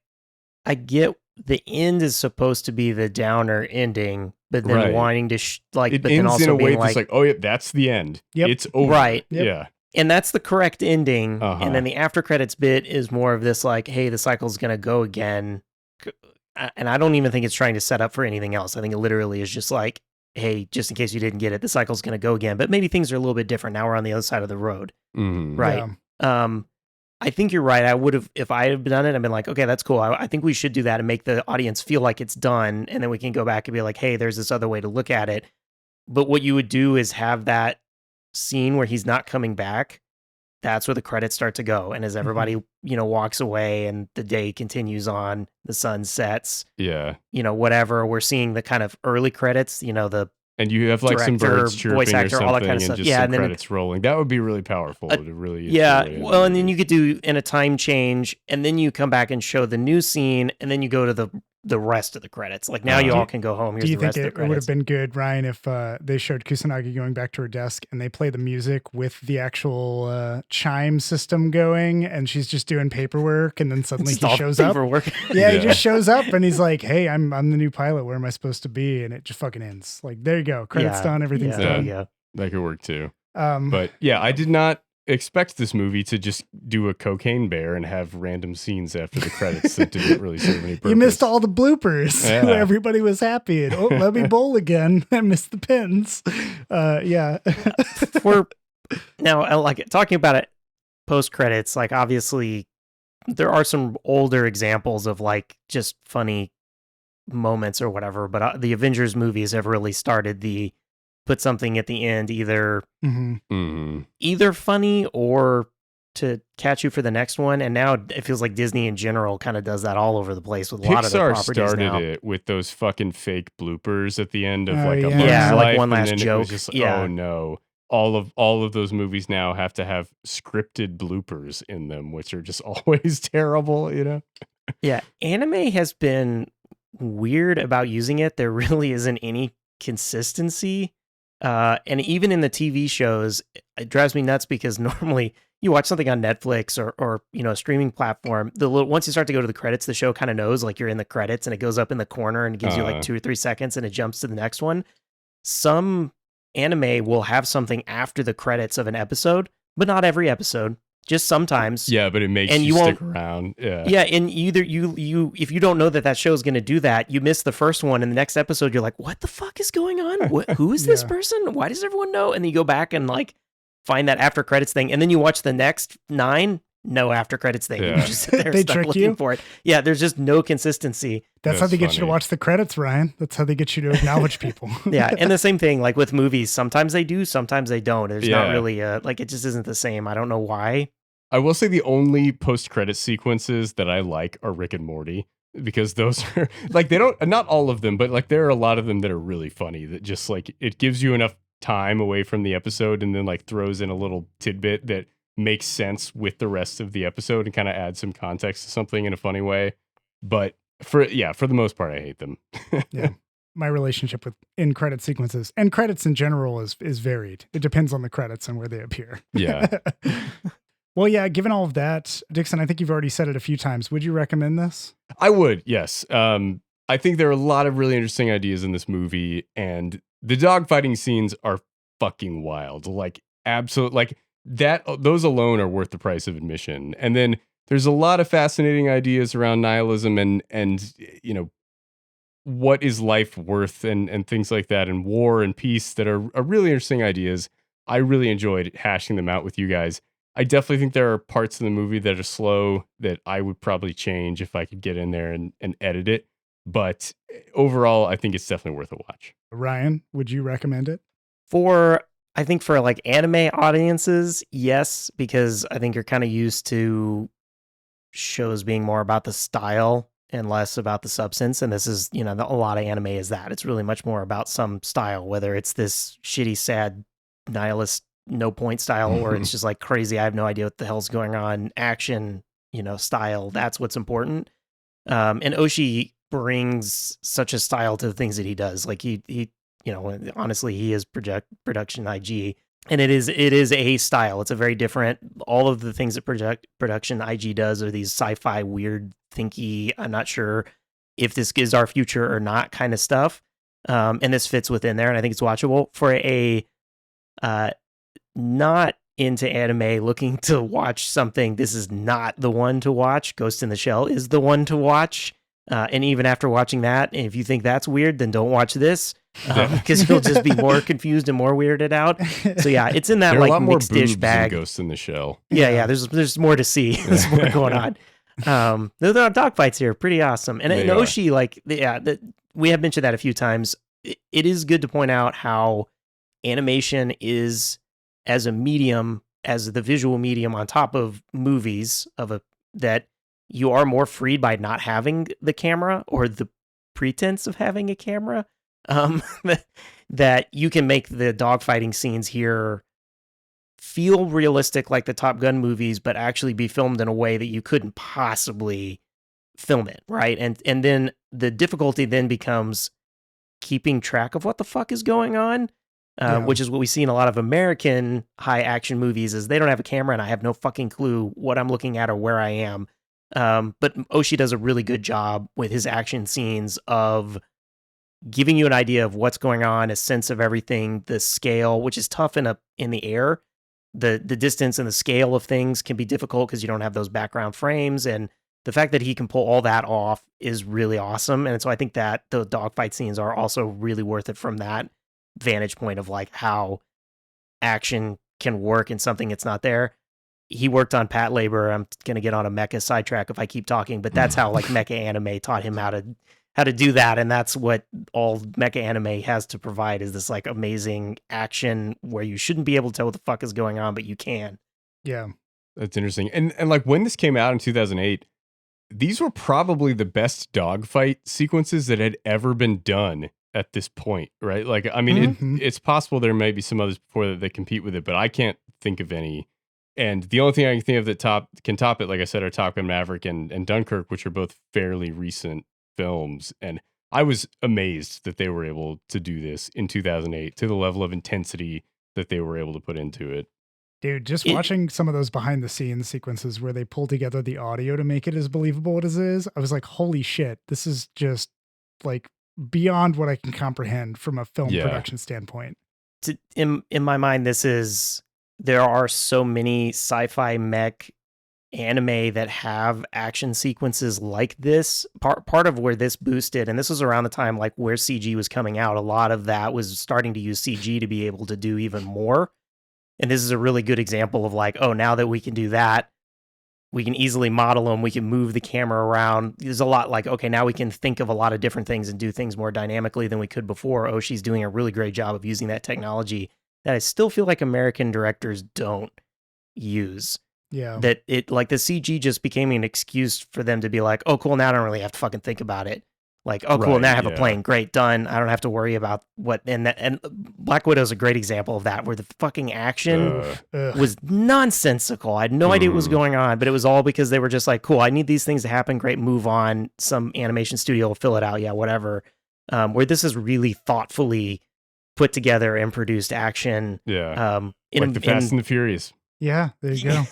get the end is supposed to be the downer ending, but then wanting to it but ends then also in a way being that's like, oh yeah, that's the end. Yep. It's over. Right. Yep. Yeah. And that's the correct ending. Uh-huh. And then the after credits bit is more of this like, hey, the cycle's going to go again. And I don't even think it's trying to set up for anything else. I think it literally is just like, hey, just in case you didn't get it, the cycle's going to go again. But maybe things are a little bit different. Now we're on the other side of the road. Mhm. Right. Yeah. I think you're right. I would have, if I had done it, I'd been like, okay, that's cool. I think we should do that and make the audience feel like it's done. And then we can go back and be like, hey, there's this other way to look at it. But what you would do is have that scene where he's not coming back. That's where the credits start to go. And as everybody, walks away and the day continues on, the sun sets, whatever, we're seeing the kind of early credits, and you have like some director, birds chirping voice actor, or something, all that kind of and stuff. just Yeah, some and then credits rolling. That would be really powerful to really. Well, and then you could do in a time change, and then you come back and show the new scene, and then you go to the rest of the credits. Like now you all can go home. Here's Do you the think rest of the it would credits. have been good, Ryan, if they showed Kusanagi going back to her desk and they play the music with the actual chime system going, and she's just doing paperwork, and then suddenly he shows up? Yeah, he just shows up, and he's like, "Hey, I'm the new pilot. Where am I supposed to be?" And it just fucking ends. Like, there you go. Credits done. Everything's done. Yeah. That could work too. But yeah, I did not expect this movie to just do a cocaine bear and have random scenes after the credits that didn't really serve any purpose. You missed all the bloopers. Yeah. Everybody was happy. And, let me bowl again. I missed the pins. Yeah. Now, like talking about it post credits, like obviously there are some older examples of like just funny moments or whatever, but the Avengers movies have really started the put something at the end, either funny or to catch you for the next one. And now it feels like Disney in general kind of does that all over the place with a lot of their Pixar properties started now. it with those fucking fake bloopers at the end of Oh, like a yeah. Bug's Yeah, like Life, one last and then joke. It was just, Yeah. oh no. All of those movies now have to have scripted bloopers in them, which are just always terrible, Yeah, anime has been weird about using it. There really isn't any consistency. And even in the TV shows, it drives me nuts because normally you watch something on Netflix or a streaming platform. Once you start to go to the credits, the show kind of knows like you're in the credits, and it goes up in the corner and gives you like 2 or 3 seconds, and it jumps to the next one. Some anime will have something after the credits of an episode, but not every episode. Just sometimes. Yeah, but it makes And you you stick around. Yeah. Yeah, and either you if you don't know that show is going to do that, you miss the first one, and the next episode you're like, what the fuck is going on? Who is this person? Why does everyone know? And then you go back and like find that after credits thing, and then you watch the next 9, no after credits thing. Yeah. You just sit there They stuck trick looking you? for it. Yeah, there's just no consistency. That's how they get you to funny. watch the credits, Ryan. That's how they get you to acknowledge people. Yeah, and the same thing like with movies. Sometimes they do, sometimes they don't. There's not Yeah. really like it just isn't the same. I don't know why. I will say the only post-credit sequences that I like are Rick and Morty, because those are like, they don't, not all of them, but like there are a lot of them that are really funny, that just like it gives you enough time away from the episode and then like throws in a little tidbit that makes sense with the rest of the episode and kind of adds some context to something in a funny way. But for the most part, I hate them. Yeah. My relationship with in credit sequences and credits in general is varied. It depends on the credits and where they appear. Yeah. Well, yeah, given all of that, Dixon, I think you've already said it a few times. Would you recommend this? I would, yes. I think there are a lot of really interesting ideas in this movie, and the dogfighting scenes are fucking wild. Like, absolute, like that. Those alone are worth the price of admission. And then there's a lot of fascinating ideas around nihilism and what is life worth and things like that, and war and peace that are really interesting ideas. I really enjoyed hashing them out with you guys. I definitely think there are parts in the movie that are slow that I would probably change if I could get in there and edit it. But overall, I think it's definitely worth a watch. Ryan, would you recommend it? I think for like anime audiences, yes, because I think you're kind of used to shows being more about the style and less about the substance. And this is, a lot of anime is that. It's really much more about some style, whether it's this shitty, sad, nihilist, no point style, or it's just like crazy, I have no idea what the hell's going on, action, style. That's what's important. And Oshii brings such a style to the things that he does. Like he honestly, he is production IG, and it is a style. It's a very different. All of the things that production IG does are these sci-fi, weird, thinky. I'm not sure if this is our future or not kind of stuff. And this fits within there, and I think it's watchable for a not into anime looking to watch something. This is not the one to watch. Ghost in the Shell is the one to watch. And even after watching that, if you think that's weird, then don't watch this, because you'll just be more confused and more weirded out. So yeah, it's in that like mixed dish bag. Ghost in the Shell. Yeah. There's more to see. There's more going on. The dogfights here are pretty awesome. And Oshii, we have mentioned that a few times. It is good to point out how animation is, as a medium, as the visual medium on top of movies, that you are more freed by not having the camera or the pretense of having a camera. That you can make the dogfighting scenes here feel realistic like the Top Gun movies, but actually be filmed in a way that you couldn't possibly film it, right? And then the difficulty then becomes keeping track of what the fuck is going on. Which is what we see in a lot of American high action movies, is they don't have a camera and I have no fucking clue what I'm looking at or where I am. But Oshii does a really good job with his action scenes of giving you an idea of what's going on, a sense of everything, the scale, which is tough in the air. The distance and the scale of things can be difficult because you don't have those background frames, and the fact that he can pull all that off is really awesome. And so I think that the dogfight scenes are also really worth it from that vantage point of like how action can work in something that's not there. He worked on Pat Labor. I'm going to get on a mecha sidetrack if I keep talking, but that's how like mecha anime taught him how to do that. And that's what all mecha anime has to provide, is this like amazing action where you shouldn't be able to tell what the fuck is going on, but you can. Yeah. That's interesting. And like when this came out in 2008, these were probably the best dogfight sequences that had ever been done at this point, right? Like, I mean, it's possible there may be some others before that they compete with it, but I can't think of any. And the only thing I can think of that can top it, like I said, are Top Gun Maverick and Dunkirk, which are both fairly recent films. And I was amazed that they were able to do this in 2008 to the level of intensity that they were able to put into it. Dude, just watching some of those behind the scenes sequences where they pull together the audio to make it as believable as it is, I was like, holy shit, this is just like beyond what I can comprehend from a film production standpoint. In my mind, there are so many sci-fi mech anime that have action sequences like this. Part of where this boosted, and this was around the time like where CG was coming out, a lot of that was starting to use CG to be able to do even more. And this is a really good example of like, oh, now that we can do that, we can easily model them. We can move the camera around. There's a lot like, okay, now we can think of a lot of different things and do things more dynamically than we could before. Oshii's doing a really great job of using that technology that I still feel like American directors don't use. Yeah. That it, like the CG just became an excuse for them to be like, oh, cool, now I don't really have to fucking think about it. Like, oh, cool, now I have a plane. Great, done. I don't have to worry about what. And Black Widow is a great example of that, where the fucking action was nonsensical. I had no idea what was going on, but it was all because they were just like, cool, I need these things to happen. Great, move on. Some animation studio will fill it out. Yeah, whatever. Where this is really thoughtfully put together and produced action. Yeah. Like the Fast and the Furious. Yeah, there you go.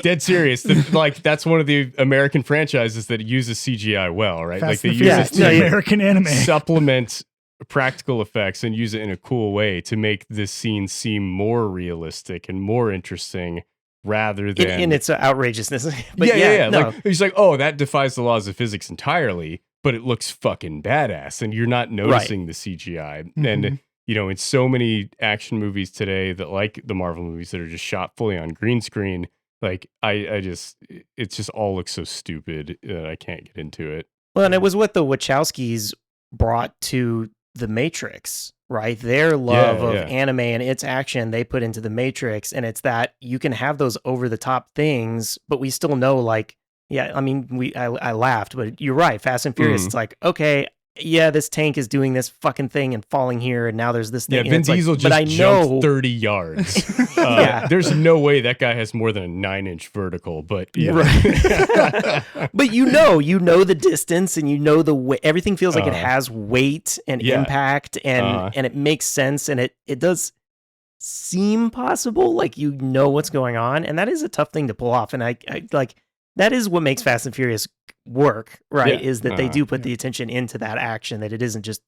Dead serious. Like that's one of the American franchises that uses CGI well, right? Fast like they use it to American anime. Supplement practical effects and use it in a cool way to make this scene seem more realistic and more interesting rather than in its outrageousness. But yeah. No. Like he's like, oh, that defies the laws of physics entirely, but it looks fucking badass, and you're not noticing the CGI. And you know, in so many action movies today that like the Marvel movies that are just shot fully on green screen, like it just all looks so stupid that I can't get into it. Well, and it was what the Wachowskis brought to The Matrix, right? Their love of anime and its action they put into The Matrix, and it's that you can have those over the top things, but we still know, like, yeah, I mean, I laughed, but you're right. Fast and Furious, it's like, okay, yeah, this tank is doing this fucking thing and falling here, and now there's this thing. Yeah, Vin Diesel just jumped 30 yards. There's no way that guy has more than a 9-inch vertical, but yeah. Right. But you know the distance, and you know the way. Everything feels like it has weight and impact, and it makes sense, and it does seem possible, like you know what's going on, and that is a tough thing to pull off. And I like that is what makes Fast and Furious work, right? Is that they do put the attention into that action, that it isn't just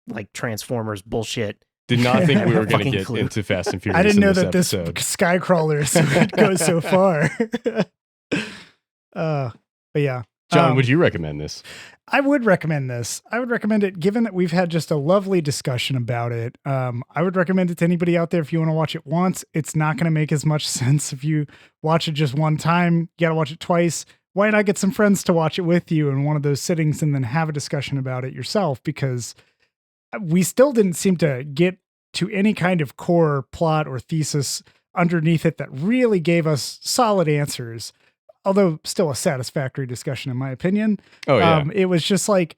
like Transformers bullshit. Did not think we were going to get into Fast and Furious. I didn't know that episode. This Skycrawlers would go so far. But yeah. John, would you recommend this? I would recommend this. I would recommend it, given that we've had just a lovely discussion about it. I would recommend it to anybody out there if you want to watch it once. It's not going to make as much sense if you watch it just one time. You got to watch it twice. Why not get some friends to watch it with you in one of those sittings and then have a discussion about it yourself? Because we still didn't seem to get to any kind of core plot or thesis underneath it that really gave us solid answers. Although still a satisfactory discussion, in my opinion. Oh, yeah. It was just like,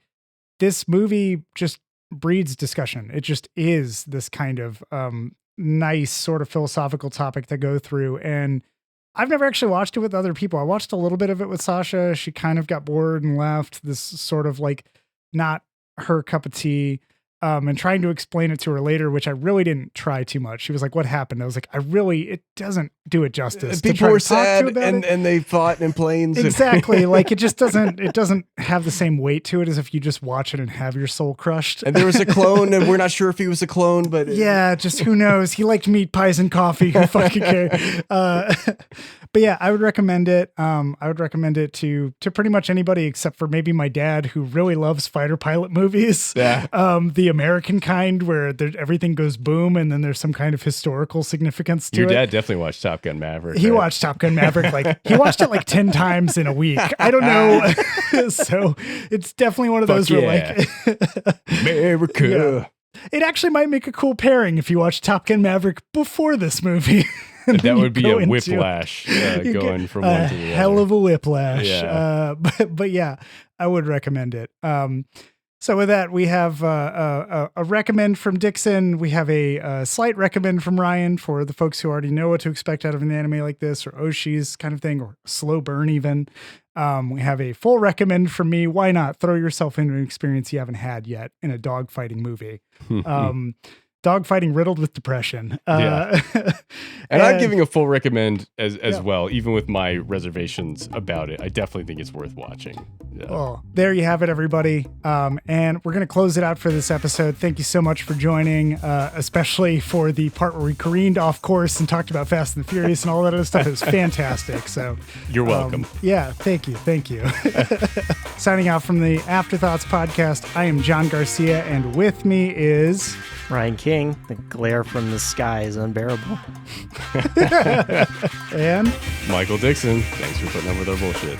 this movie just breeds discussion. It just is this kind of nice sort of philosophical topic to go through. And I've never actually watched it with other people. I watched a little bit of it with Sasha. She kind of got bored and left. This sort of like not her cup of tea. And trying to explain it to her later, which I really didn't try too much. She was like, "What happened?" I was like, it doesn't do it justice. People were sad and they fought in planes. Exactly. Like it doesn't have the same weight to it as if you just watch it and have your soul crushed. And there was a clone, and we're not sure if he was a clone, but yeah, just who knows? He liked meat pies and coffee. Who fucking cares? But yeah, I would recommend it. I would recommend it to pretty much anybody except for maybe my dad, who really loves fighter pilot movies. Yeah. The American kind where everything goes boom and then there's some kind of historical significance to it. Your dad definitely watched Top Gun Maverick. He watched Top Gun Maverick. Like he watched it like 10 times in a week. I don't know. So it's definitely one of those where like America. Yeah. It actually might make a cool pairing if you watch Top Gun Maverick before this movie. That would be a whiplash going from one to the other. Hell of a whiplash. Yeah. But yeah, I would recommend it. So with that, we have a recommend from Dixon. We have a slight recommend from Ryan for the folks who already know what to expect out of an anime like this, or Oshii's kind of thing, or slow burn even. We have a full recommend from me. Why not throw yourself into an experience you haven't had yet in a dogfighting movie? Dogfighting riddled with depression. And I'm giving a full recommend as well, even with my reservations about it. I definitely think it's worth watching. Yeah. Oh, there you have it, everybody. And we're going to close it out for this episode. Thank you so much for joining, especially for the part where we careened off course and talked about Fast and the Furious and all that other stuff. It was fantastic. So you're welcome. Yeah, thank you. Thank you. Signing out from the Afterthoughts podcast, I am John Garcia, and with me is Ryan King. The glare from the sky is unbearable. And Michael Dixon. Thanks for putting up with our bullshit.